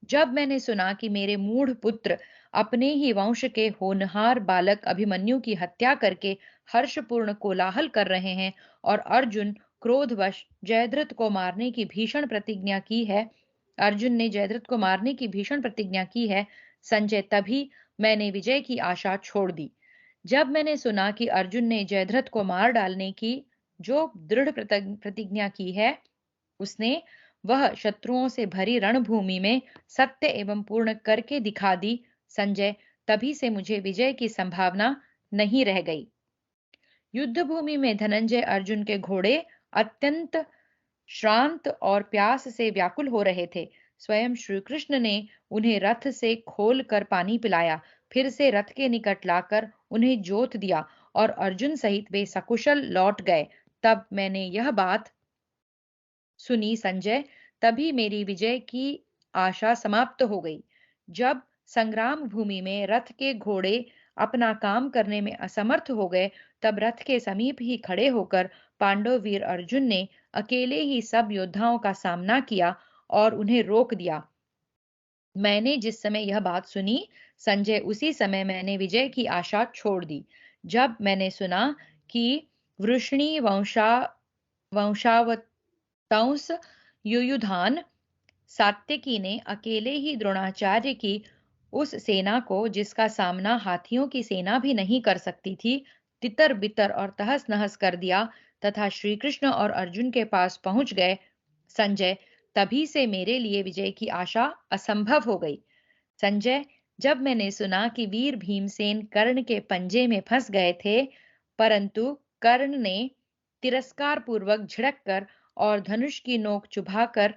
जब मैंने सुना कि मेरे मूढ़ पुत्र अपने ही वंश के होनहार बालक अभिमन्यु की हत्या करके हर्षपूर्ण कोलाहल कर रहे हैं और अर्जुन क्रोधवश जयद्रथ को मारने की भीषण प्रतिज्ञा की है अर्जुन ने जयद्रथ को मारने की भीषण प्रतिज्ञा की है, संजय, तभी मैंने विजय की आशा छोड़ दी। जब मैंने सुना कि अर्जुन ने जयद्रथ को मार डालने की जो दृढ़ प्रतिज्ञा की है, उसने वह शत्रुओं से भरी रणभूमि में सत्य एवं पूर्ण करके दिखा दी, संजय, तभी से मुझे विजय की संभावना नहीं रह गई। युद्ध भूमि में धनंजय अर्जुन के घोड़े अत्यंत श्रांत और प्यास से व्याकुल हो रहे थे। स्वयं श्री कृष्ण ने उन्हें रथ से खोल कर पानी पिलाया, फिर से रथ के निकट लाकर उन्हें जोत दिया और अर्जुन सहित वे सकुशल लौट गए। तब मैंने यह बात सुनी, संजय, तभी मेरी विजय की आशा समाप्त हो गई। जब संग्राम भूमि में रथ के घोड़े अपना काम करने में असमर्थ हो गए, तब रथ के समीप ही खड़े होकर पांडव वीर अर्जुन ने अकेले ही सब योद्धाओं का सामना किया और उन्हें रोक दिया। मैंने जिस समय यह बात सुनी, संजय, उसी समय मैंने विजय की आशा छोड़ दी। जब मैंने सुना कि वृष्णि वंशावतंस युयुधान सात्यकी ने अकेले ही द्रोणाचार्य की उस सेना को, जिसका सामना हाथियों की सेना भी नहीं कर सकती थी, तितर बितर और तहस नहस कर दिया तथा श्री कृष्ण और अर्जुन के पास पहुंच गए, संजय, तभी से मेरे लिए विजय की आशा असंभव हो गई। संजय, जब मैंने सुना कि वीर भीमसेन कर्ण के पंजे में फंस गए थे, परंतु कर्ण ने तिरस्कार पूर्वक झिड़क कर और धनुष की नोक चुभाकर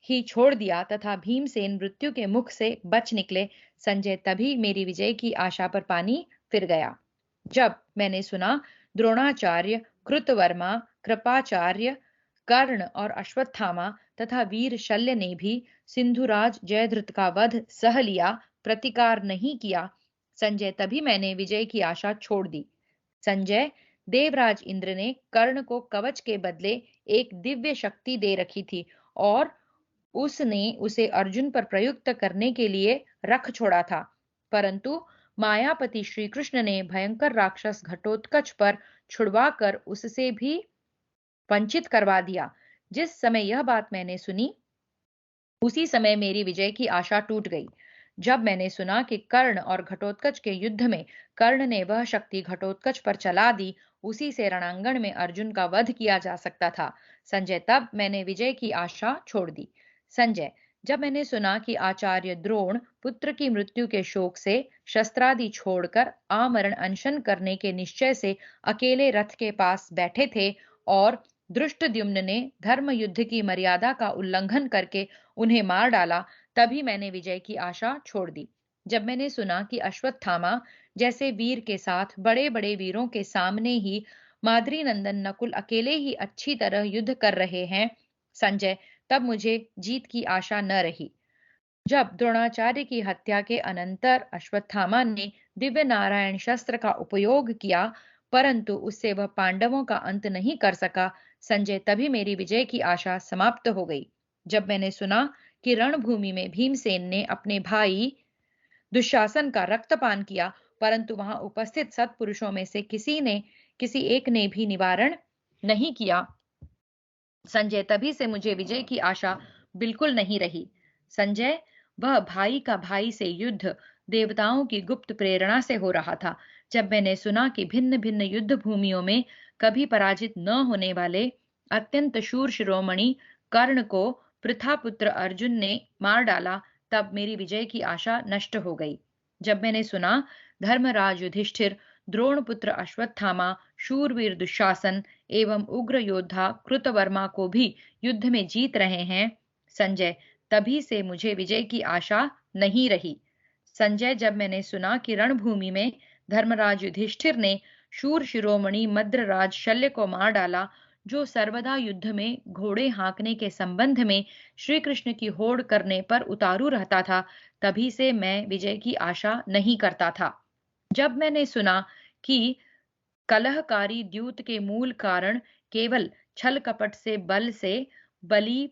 ही छोड़ दिया तथा भीमसेन मृत्यु के मुख से बच निकले, संजय, तभी मेरी विजय की आशा पर पानी फिर गया। जब मैंने सुना द्रोणाचार्य, कृतवर्मा, कृपाचार्य, कर्ण और अश्वत्थामा तथा वीर शल्य ने भी सिंधुराज जयद्रथ का वध सह लिया, प्रतिकार नहीं किया, संजय, तभी मैंने विजय की आशा छोड़ दी। संजय, देवराज इंद्र ने कर्ण को कवच के बदले एक दिव्य शक्ति दे रखी थी और उसने उसे अर्जुन पर प्रयुक्त करने के लिए रख छोड़ा था, परंतु मायापति श्री कृष्ण ने भयंकर राक्षस घटोत्कच पर छुड़वाकर उससे भी वंचित करवा दिया। जिस समय यह बात मैंने सुनी, उसी समय मेरी विजय की आशा टूट गई। जब मैंने सुना कि कर्ण और घटोत्कच के युद्ध में कर्ण ने वह शक्ति घटोत्कच पर चला दी, उसी से रणांगण में अर्जुन का वध किया जा सकता था, संजय, तब मैंने विजय की आशा छोड़ दी। संजय, जब मैंने सुना कि आचार्य द्रोण पुत्र की मृत्यु के शोक से शस्त्रादि छोड़कर आमरण अनशन करने के निश्चय से अकेले रथ के पास बैठे थे और धृष्टद्युम्न ने धर्म युद्ध की मर्यादा का उल्लंघन करके उन्हें मार डाला, तभी मैंने विजय की आशा छोड़ दी। जब मैंने सुना कि अश्वत्थामा जैसे वीर के साथ बड़े बड़े वीरों के सामने ही माद्री नंदन नकुल अकेले ही अच्छी तरह युद्ध कर रहे हैं, संजय, तब मुझे जीत की आशा न रही। जब द्रोणाचार्य की हत्या के अनंतर अश्वत्थामा ने दिव्य नारायण शस्त्र का उपयोग किया, परंतु उससे वह पांडवों का अंत नहीं कर सका, संजय, तभी मेरी विजय की आशा समाप्त हो गई। जब मैंने सुना कि रणभूमि में भीमसेन ने अपने भाई दुशासन का रक्तपान किया, परंतु वहां उपस्थित सत्पुरुषों में से किसी एक ने भी निवारण नहीं किया, संजय, तभी से मुझे विजय की आशा बिल्कुल नहीं रही। संजय, वह भाई का भाई से युद्ध देवताओं की गुप्त प्रेरणा से हो रहा था। जब मैंने सुना कि भिन्न भिन्न युद्ध भूमियों में कभी पराजित न होने वाले अत्यंत शूर शिरोमणि कर्ण को पृथापुत्र अर्जुन ने मार डाला, तब मेरी विजय की आशा नष्ट हो गई। जब मैंने सुना धर्मराज युधिष्ठिर, द्रोणपुत्र अश्वत्थामा, शूरवीर दुशासन एवं उग्र योद्धा कृतवर्मा को भी युद्ध में जीत रहे हैं, संजय, तभी से मुझे विजय की आशा नहीं रही। संजय, जब मैंने सुना कि रणभूमि में धर्मराज युधिष्ठिर ने शूर शिरोमणि मद्रराज शल्य को मार डाला, जो सर्वदा युद्ध में घोड़े हाँकने के संबंध में श्री कृष्ण की होड़ करने पर उतारू रहता था, तभी से मैं विजय की आशा नहीं करता था। जब मैंने सुना कि कलहकारी द्यूत के मूल कारण केवल छल कपट से बल से बली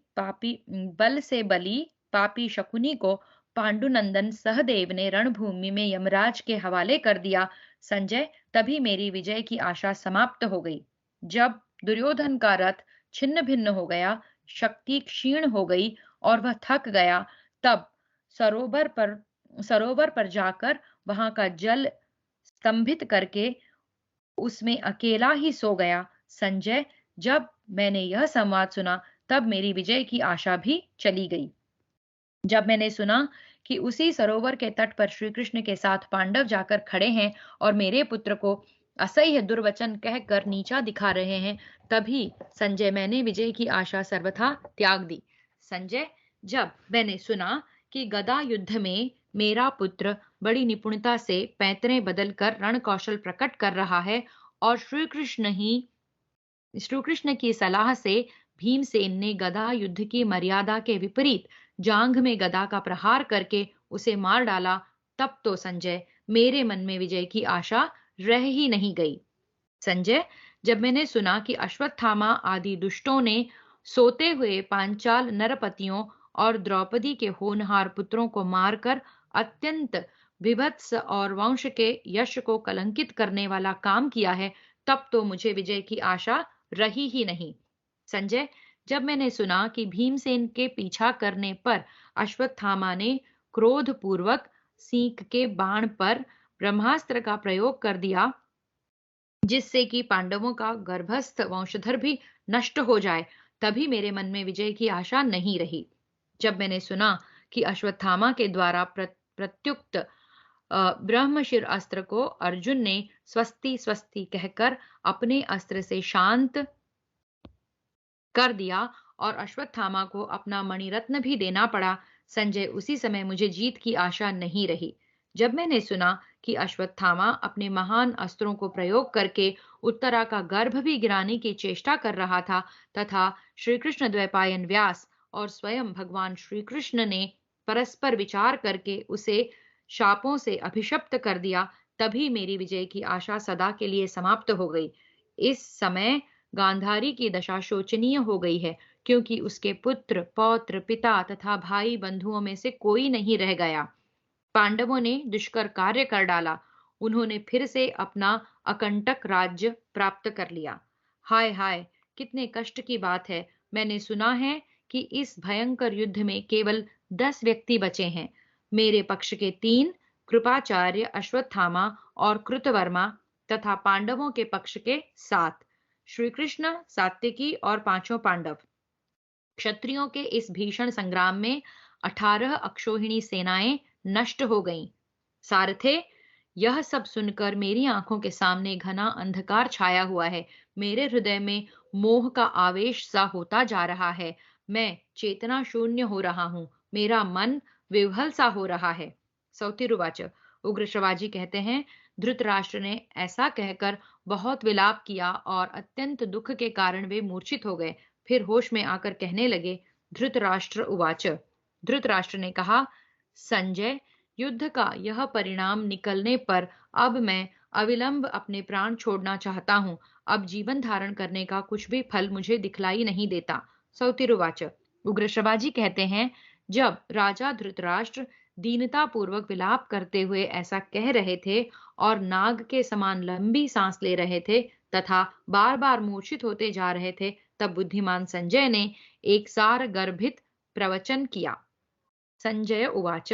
पापी शकुनी को पांडुनंदन सहदेव ने रणभूमि में यमराज के हवाले कर दिया, संजय, तभी मेरी विजय की आशा समाप्त हो गई। जब दुर्योधन का रथ छिन्न भिन्न हो गया, शक्ति क्षीण हो गई और वह थक गया, तब सरोवर पर सरोवर पर जाकर वहां का जल स्तंभित करके उसमें अकेला ही सो गया, संजय, जब मैंने यह संवाद सुना, तब मेरी विजय की आशा भी चली गई। जब मैंने सुना कि उसी सरोवर के तट पर श्री कृष्ण के साथ पांडव जाकर खड़े हैं और मेरे पुत्र को असह्य दुर्वचन कहकर नीचा दिखा रहे हैं, तभी, संजय, मैंने विजय की आशा सर्वथा त्याग दी। संजय, जब मैंने सुना कि गदा युद्ध में मेरा पुत्र बड़ी निपुणता से पैंतरे बदलकर रण कौशल प्रकट कर रहा है और श्री कृष्ण की सलाह से भीमसेन ने गदा युद्ध की मर्यादा के विपरीत जांघ में गदा का प्रहार करके उसे मार डाला, तब तो संजय मेरे मन में विजय की आशा रह ही नहीं गई। संजय, जब मैंने सुना कि अश्वत्थामा आदि दुष्टों ने सोते हुए पांचाल नरपतियों और द्रौपदी के होनहार पुत्रों को मारकर अत्यंत विभत्स और वंश के यश को कलंकित करने वाला काम किया है, तब तो मुझे विजय की आशा रही ही नहीं। संजय, जब मैंने सुना कि भीमसेन के पीछा करने पर अश्वत्थामा ने क्रोध पूर्वक सींग के बाण पर ब्रह्मास्त्र का प्रयोग कर दिया, जिससे कि पांडवों का गर्भस्थ वंशधर भी नष्ट हो जाए, तभी मेरे मन में विजय की आशा नहीं रही। जब मैंने सुना कि अश्वत्थामा के द्वारा प्रत्युक्त ब्रह्मशिर अस्त्र को अर्जुन ने स्वस्ति स्वस्ति कहकर अपने अस्त्र से शांत कर दिया और अश्वत्थामा को अपना मणिरत्न भी देना पड़ा, संजय, उसी समय मुझे जीत की आशा नहीं रही। जब मैंने सुना कि अश्वत्थामा अपने महान अस्त्रों को प्रयोग करके उत्तरा का गर्भ भी गिराने की चेष्टा कर रहा था तथा श्री कृष्ण द्वैपायन व्यास और स्वयं भगवान श्री कृष्ण ने परस्पर विचार करके उसे शापों से अभिशप्त कर दिया, तभी मेरी विजय की आशा सदा के लिए समाप्त हो गई। इस समय गांधारी की दशा शोचनीय हो गई है, क्योंकि उसके पुत्र, पौत्र, पिता तथा भाई बंधुओं में से कोई नहीं रह गया। पांडवों ने दुष्कर कार्य कर डाला। उन्होंने फिर से अपना अकंटक राज्य प्राप्त कर लिया। हाय हाय, कितने कष्ट की बात है। मैंने सुना है कि इस भयंकर युद्ध में केवल 10 व्यक्ति बचे हैं। मेरे पक्ष के 3, कृपाचार्य, अश्वत्थामा और कृतवर्मा, तथा पांडवों के पक्ष के 7, श्री कृष्ण, सात्यकी और 5 पांडव। क्षत्रियों के इस भीषण संग्राम में 18 अक्षौहिणी सेनाएं नष्ट हो गईं। सारथे, यह सब सुनकर मेरी आंखों के सामने घना अंधकार छाया हुआ है। मेरे हृदय में मोह का आवेश सा होता जा रहा है। मैं चेतना शून्य हो रहा हूं। मेरा मन विह्वल सा हो रहा है। सौतिरुवाच। उग्र श्रवाजी कहते हैं, धृतराष्ट्र ने ऐसा कहकर बहुत विलाप किया और अत्यंत दुख के कारण वे मूर्छित हो गए। फिर होश में आकर कहने लगे, धृतराष्ट्र उवाच। धृतराष्ट्र ने कहा, संजय, युद्ध का यह परिणाम निकलने पर अब मैं अविलंब अपने प्राण छोड़ना चाहता हूं। अब जीवन धारण करने का कुछ भी फल मुझे दिखलाई नहीं देता। सौतिरुवाच। उग्र श्रवाजी कहते हैं, जब राजा धृतराष्ट्र दीनता पूर्वक विलाप करते हुए ऐसा कह रहे थे और नाग के समान लंबी सांस ले रहे थे तथा बार बार मूर्छित होते जा रहे थे, तब बुद्धिमान संजय ने एक सार गर्भित प्रवचन किया। संजय उवाच।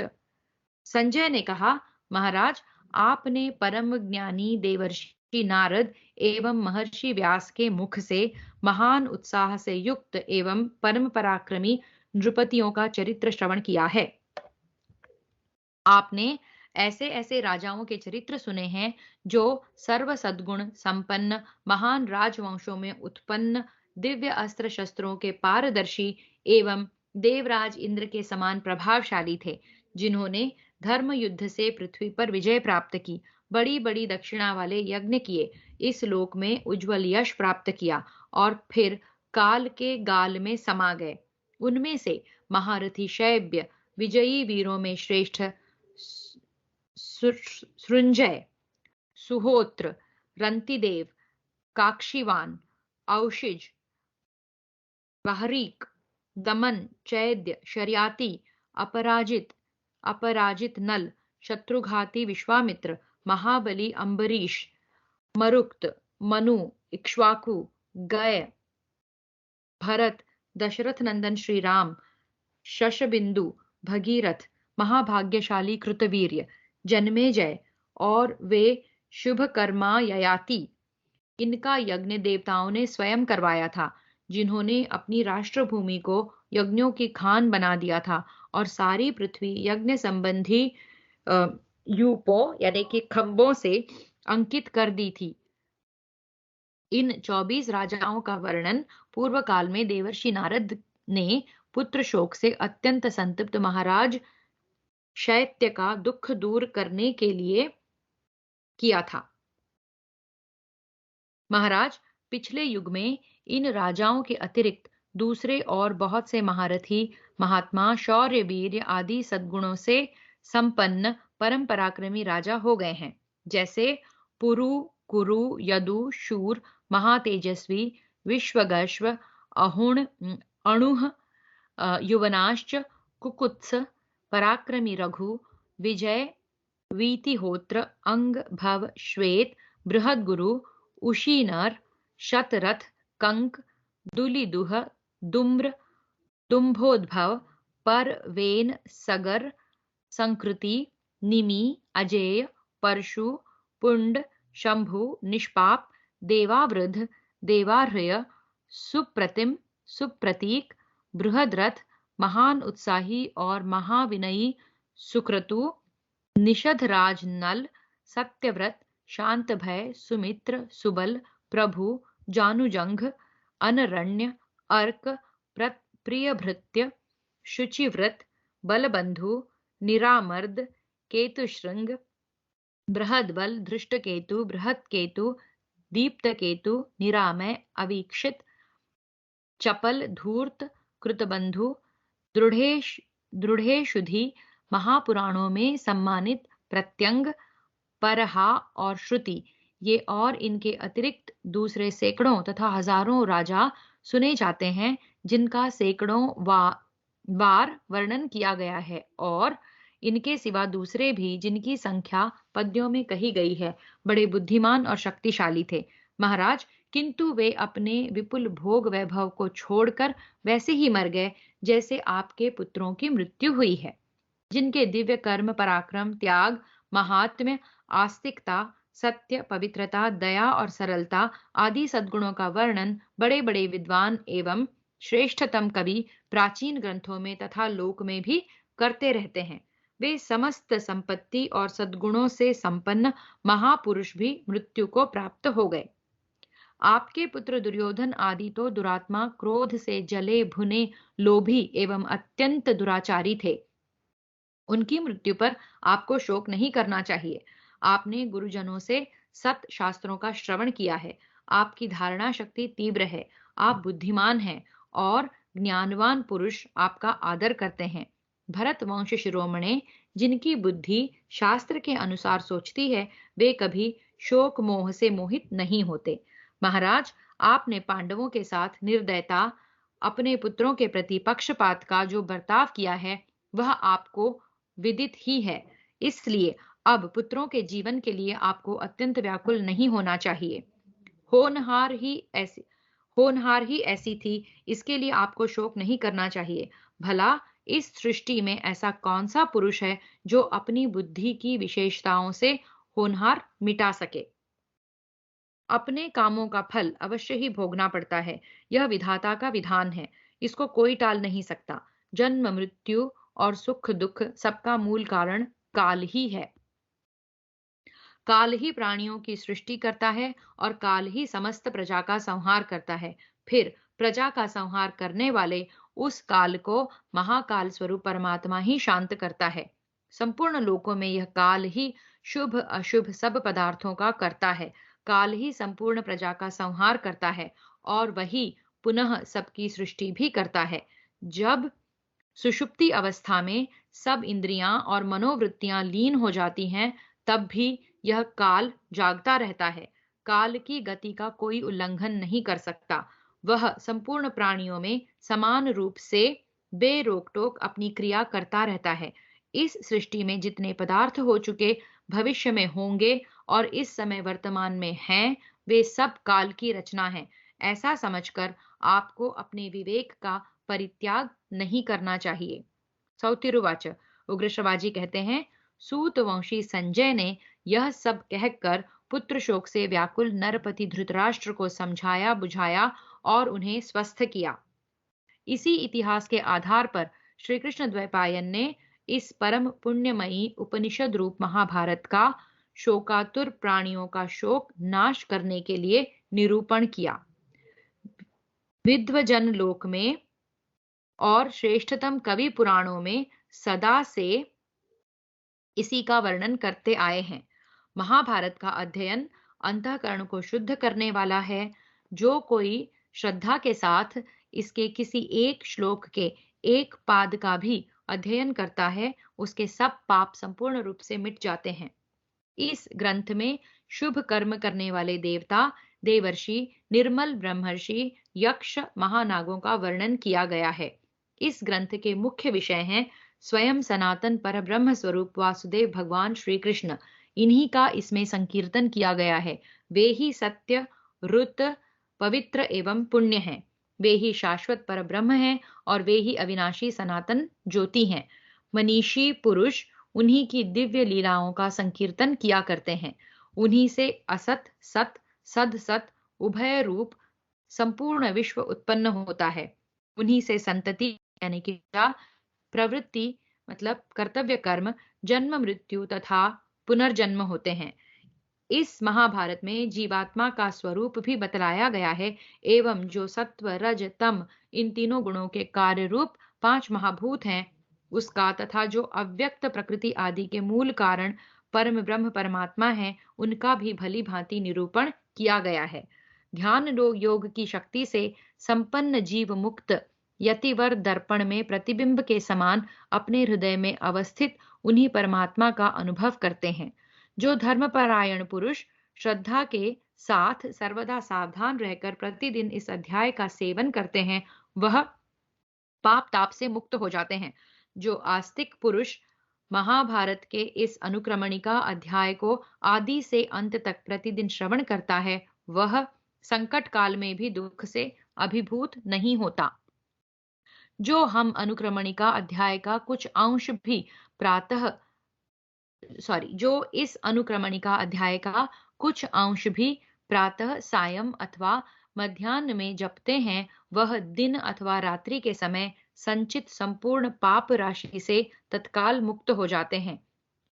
संजय ने कहा, महाराज, आपने परम ज्ञानी देवर्षि नारद एवं महर्षि व्यास के मुख से महान उत्साह से युक्त एवं परम पराक्रमी नृपतियों का चरित्र श्रवण किया है। आपने ऐसे ऐसे राजाओं के चरित्र सुने हैं जो सर्व सद्गुण संपन्न महान राजवंशों में उत्पन्न दिव्य अस्त्र शस्त्रों के पारदर्शी एवं देवराज इंद्र के समान प्रभावशाली थे, जिन्होंने धर्म युद्ध से पृथ्वी पर विजय प्राप्त की, बड़ी बड़ी दक्षिणा वाले यज्ञ किए, इस लोक में उज्जवल यश प्राप्त किया और फिर काल के गाल में समा गए। उनमें से महारथी शैब्य, विजयी वीरों में श्रेष्ठ सृंजय, सुहोत्र, रंतिदेव, काक्षीवान, औशिज, बहरीक, दमन, चैद्य, शर्याति, अपराजित, अपराजित नल, शत्रुघाती विश्वामित्र, महाबली अम्बरीश, मरुक्त, मनु, इक्ष्वाकु, गय, भरत, दशरथ नंदन श्री राम, शशबिंदु, भगीरथ, महाभाग्यशाली कृतवीर्य, जन्मेजय और वे शुभकर्मा ययाति, इनका यज्ञ देवताओं ने स्वयं करवाया था, जिन्होंने अपनी राष्ट्रभूमि को यज्ञों की खान बना दिया था और सारी पृथ्वी यज्ञ संबंधी यूपों यानी कि खंभों से अंकित कर दी थी। इन 24 राजाओं का वर्णन पूर्व काल में देवर्षि नारद ने पुत्र शोक से अत्यंत संतप्त महाराज शैत्य का दुख दूर करने के लिए किया था। महाराज, पिछले युग में इन राजाओं के अतिरिक्त दूसरे और बहुत से महारथी, महात्मा, शौर्य, वीर्य आदि सद्गुणों से संपन्न परम पराक्रमी राजा हो गए हैं, जैसे पुरु, कुरु, यदु, शूर, महातेजस्वी, विश्वगश्व, अहुण, अणुह, युवनाश्च, कुकुत्स, पराक्रमी रघु, विजय, वीतिहोत्र, अंग, भव, श्वेत, बृहदगुरु, उशीनर, शतरथ, कंक, दुलिदुह, दुम्र, तुम्भोद्भव, पर, वेन, सगर, संकृति, निमि, अजेय, परशु, पुंड, शंभु, निष्पाप, देवावृध, देवार्हय, सुप्रतिम, सुप्रतीक, बृहद्रथ, महान उत्साही और महाविनयी, सुक्रतु, निषधराज नल, सत्यव्रत, शांत भय, सुमित्र, सुबल, प्रभु, जानुजंघ, अनरण्य, अर्क, प्रियभृत्य, शुचिव्रत, बलबंधु, निरामर्द, केतुश्रृंग, बृहदबल, धृष्टकेतु, बृहत्केतु, दीप्तकेतु, निरामय, अवीक्षित, चपल, धूर्त, कृतबंधु, दृढ़ेशुधि, महापुराणों में सम्मानित, प्रत्यंग, परहा और श्रुति, ये और इनके अतिरिक्त दूसरे सैकड़ों तथा हजारों राजा सुने जाते हैं, जिनका सैकड़ों बार वर्णन किया गया है, और इनके सिवा दूसरे भी जिनकी संख्या पद्यों में कही गई है, बड़े बुद्धिमान और शक्तिशाली थे महाराज, किंतु वे अपने विपुल भोग वैभव को छोड़कर वैसे ही मर गए जैसे आपके पुत्रों की मृत्यु हुई है, जिनके दिव्य कर्म, पराक्रम, त्याग, महात्म्य, आस्तिकता, सत्य, पवित्रता, दया और सरलता आदि सद्गुणों का वर्णन बड़े बड़े विद्वान एवं श्रेष्ठतम कवि प्राचीन ग्रंथों में तथा लोक में भी करते रहते हैं। वे समस्त संपत्ति और सद्गुणों से संपन्न महापुरुष भी मृत्यु को प्राप्त हो गए। आपके पुत्र दुर्योधन आदि तो दुरात्मा, क्रोध से जले भुने, लोभी एवं अत्यंत दुराचारी थे। उनकी मृत्यु पर आपको शोक नहीं करना चाहिए। आपने गुरुजनों से सत शास्त्रों का श्रवण किया है, आपकी धारणा शक्ति तीव्र है, आप बुद्धिमान हैं और ज्ञानवान पुरुष आपका आदर करते हैं। भरत वंश शिरोमणे, जिनकी बुद्धि शास्त्र के अनुसार सोचती है, वे कभी शोक मोह से मोहित नहीं होते। महाराज, आपने पांडवों के साथ निर्दयता, अपने पुत्रों के प्रति पक्षपात का जो बर्ताव किया है, वह आपको विदित ही है। इसलिए अब पुत्रों के जीवन के लिए आपको अत्यंत व्याकुल नहीं होना चाहिए। होनहार ही ऐसी थी, इसके लिए आपको शोक नहीं करना चाहिए। भला इस सृष्टि में ऐसा कौन सा पुरुष है जो अपनी बुद्धि की विशेषताओं से होनहार मिटा सके? अपने कामों का फल अवश्य ही भोगना पड़ता है, यह विधाता का विधान है, इसको कोई टाल नहीं सकता। जन्म, मृत्यु और सुख दुख सबका मूल कारण काल ही है। काल ही प्राणियों की सृष्टि करता है और काल ही समस्त प्रजा का संहार करता है। फिर प्रजा का संहार करने वाले उस काल को महाकाल स्वरूप परमात्मा ही शांत करता है। संपूर्ण लोकों में यह काल ही शुभ अशुभ सब पदार्थों का करता है। काल ही संपूर्ण प्रजा का संहार करता है और वही पुनः सबकी सृष्टि भी करता है। जब सुषुप्ति अवस्था में सब इंद्रियां और मनोवृत्तियां लीन हो जाती हैं, तब भी यह काल जागता रहता है। काल की गति का कोई उल्लंघन नहीं कर सकता। वह संपूर्ण प्राणियों में समान रूप से बेरोक टोक अपनी क्रिया करता रहता है। इस सृष्टि में जितने पदार्थ हो चुके, भविष्य में होंगे और इस समय वर्तमान में हैं, वे सब काल की रचना है। ऐसा समझकर आपको अपने विवेक का परित्याग नहीं करना चाहिए। सौतिरुवाच, उग्रश्रवाजी कहते हैं, सूतवंशी संजय ने यह सब कहकर पुत्र शोक से व्याकुल नरपति धृतराष्ट्र को समझाया बुझाया और उन्हें स्वस्थ किया। इसी इतिहास के आधार पर श्री कृष्ण द्वैपायन ने इस परम पुण्यमयी उपनिषद रूप महाभारत का शोकातुर प्राणियों का शोक नाश करने के लिए निरूपण किया। विद्वजन लोक में और श्रेष्ठतम कवि पुराणों में सदा से इसी का वर्णन करते आए हैं। महाभारत का अध्ययन अंतःकरण को शुद्ध करने वाला है। जो कोई श्रद्धा के साथ इसके किसी एक श्लोक के एक पाद का भी अध्ययन करता है उसके सब पाप संपूर्ण रूप से मिट जाते हैं। इस ग्रंथ में शुभ कर्म करने वाले देवता, देवर्षि, निर्मल ब्रह्मर्षि, यक्ष, महानागों का वर्णन किया गया है। इस ग्रंथ के मुख्य विषय हैं स्वयं सनातन पर ब्रह्म स्वरूप वासुदेव भगवान श्री कृष्ण। इन्हीं का इसमें संकीर्तन किया गया है। वे ही सत्य, ऋत, पवित्र एवं पुण्य हैं। वे ही शाश्वत पर ब्रह्म हैं और वे ही अविनाशी सनातन ज्योति हैं। मनीषी पुरुष उन्हीं की दिव्य लीलाओं का संकीर्तन किया करते हैं। उन्हीं से असत, सत, सद, सत, उभय रूप संपूर्ण विश्व उत्पन्न होता है। उन्हीं से संतति यानी कि प्रवृत्ति मतलब कर्तव्य कर्म, जन्म मृत्यु तथा पुनर्जन्म होते हैं। इस महाभारत में जीवात्मा का स्वरूप भी बतलाया गया है एवं जो सत्व, रज, तम इन तीनों गुणों के कार्य रूप 5 महाभूत हैं उसका तथा जो अव्यक्त प्रकृति आदि के मूल कारण परम ब्रह्म परमात्मा है उनका भी भली भांति निरूपण किया गया है। ध्यान योग की शक्ति से संपन्न जीव मुक्त यतिवर दर्पण में प्रतिबिंब के समान अपने हृदय में अवस्थित उन्हीं परमात्मा का अनुभव करते हैं। जो धर्मपरायण पुरुष श्रद्धा के साथ सर्वदा सावधान रहकर प्रतिदिन इस अध्याय का सेवन करते हैं वह पाप ताप से मुक्त हो जाते हैं। जो आस्तिक पुरुष महाभारत के इस अनुक्रमणिका अध्याय को आदि से अंत तक प्रतिदिन श्रवण करता है वह संकट काल में भी दुख से अभिभूत नहीं होता। जो हम अनुक्रमणिका अध्याय का कुछ अंश भी प्रातः जो इस अनुक्रमणिका अध्याय का कुछ अंश भी प्रातः, सायं अथवा मध्याह्न में जपते हैं वह दिन अथवा रात्रि के समय संचित संपूर्ण पाप राशि से तत्काल मुक्त हो जाते हैं।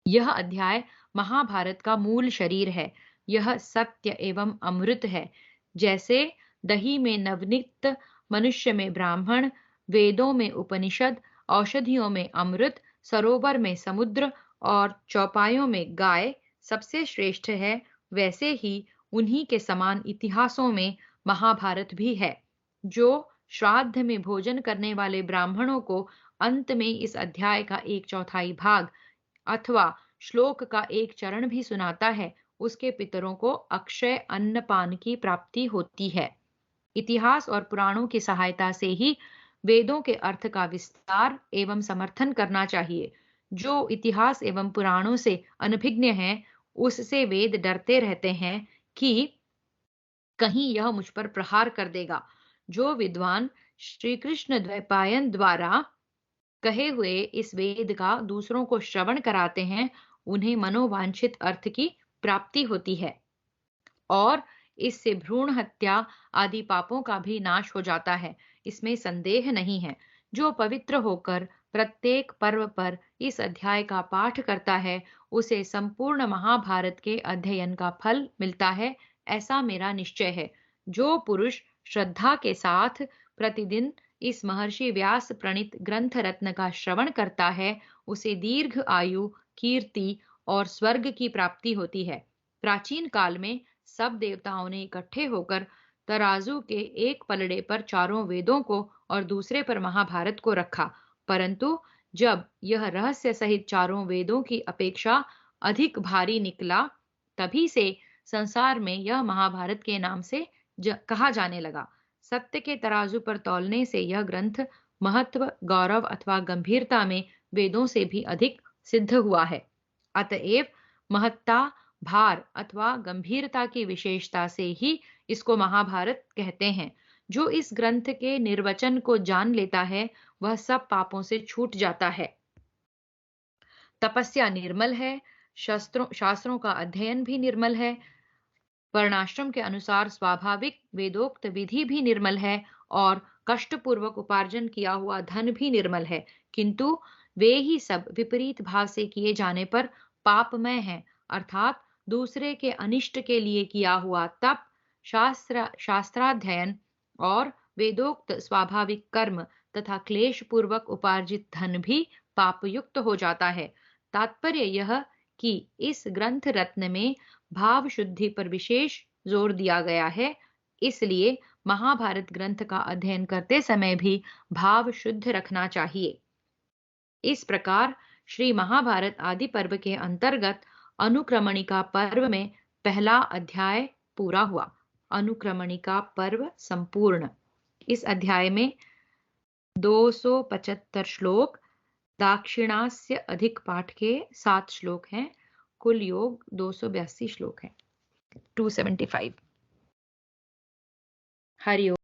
यह अध्याय महाभारत का मूल शरीर है। यह सत्य एवं अमृत है। जैसे दही में नवनीत, मनुष्य में ब्राह्मण, वेदों में उपनिषद, औषधियों में अमृत, सरोवर में समुद्र और चौपायों में गाय सबसे श्रेष्ठ है, वैसे ही उन्हीं के समान इतिहासों में महाभारत भी है। जो श्राद्ध में भोजन करने वाले ब्राह्मणों को अंत में इस अध्याय का 1/4 भाग अथवा श्लोक का एक चरण भी सुनाता है उसके पितरों को अक्षय अन्नपान की प्राप्ति होती है। इतिहास और पुराणों की सहायता से ही वेदों के अर्थ का विस्तार एवं समर्थन करना चाहिए। जो इतिहास एवं पुराणों से अनभिज्ञ हैं उससे वेद डरते रहते हैं कि कहीं यह मुझ पर प्रहार कर देगा। जो विद्वान श्री कृष्ण द्वैपायन द्वारा कहे हुए इस वेद का दूसरों को श्रवण कराते हैं उन्हें मनोवांछित अर्थ की प्राप्ति होती है और इससे भ्रूण हत्या आदि पापों का भी नाश हो जाता है, इसमें संदेह नहीं है। जो पवित्र होकर प्रत्येक पर्व पर इस अध्याय का पाठ करता है उसे संपूर्ण महाभारत के अध्ययन का फल मिलता है, ऐसा मेरा निश्चय है। जो पुरुष श्रद्धा के साथ प्रतिदिन इस महर्षि व्यास प्रणीत ग्रंथ रत्न का श्रवण करता है उसे दीर्घ आयु, कीर्ति और स्वर्ग की प्राप्ति होती है। प्राचीन काल में सब देवताओं ने इकट्ठे होकर तराजू के एक पलड़े पर चारों वेदों को और दूसरे पर महाभारत को रखा, परंतु जब यह रहस्य सहित चारों वेदों की अपेक्षा अधिक भारी निकला तभी से संसार में यह महाभारत के नाम से कहा जाने लगा। सत्य के तराजू पर तौलने से यह ग्रंथ महत्व, गौरव अथवा गंभीरता में वेदों से भी अधिक सिद्ध हुआ है। अतएव महत्ता, भार अथवा गंभीरता की विशेषता से ही इसको महाभारत कहते हैं। जो इस ग्रंथ के निर्वचन को जान लेता है वह सब पापों से छूट जाता है। तपस्या निर्मल है, शास्त्रों का अध्ययन भी निर्मल है, वर्णाश्रम के अनुसार स्वाभाविक वेदोक्त विधि भी निर्मल है और कष्टपूर्वक उपार्जन किया हुआ धन भी निर्मल है, किंतु वे ही सब विपरीत भाव से किए जाने पर पापमय हैं, अर्थात दूसरे के अनिष्ट के लिए किया हुआ तप, शास्त्राध्ययन और वेदोक्त स्वाभाविक कर्म तथा क्लेश पूर्वक उपार्जित धन भी पापयुक्त हो जाता है। तात्पर्य यह कि इस ग्रंथ रत्न में भाव शुद्धि पर विशेष जोर दिया गया है, इसलिए महाभारत ग्रंथ का अध्ययन करते समय भी भाव शुद्ध रखना चाहिए। इस प्रकार श्री महाभारत आदि पर्व के अंतर्गत अनुक्रमणिका पर्व में पहला अध्याय पूरा हुआ। अनुक्रमणिका पर्व संपूर्ण। इस अध्याय में 275 श्लोक, दाक्षिणास्य अधिक पाठ के 7 श्लोक हैं। कुल योग 282 श्लोक हैं। 275। हरि ओम।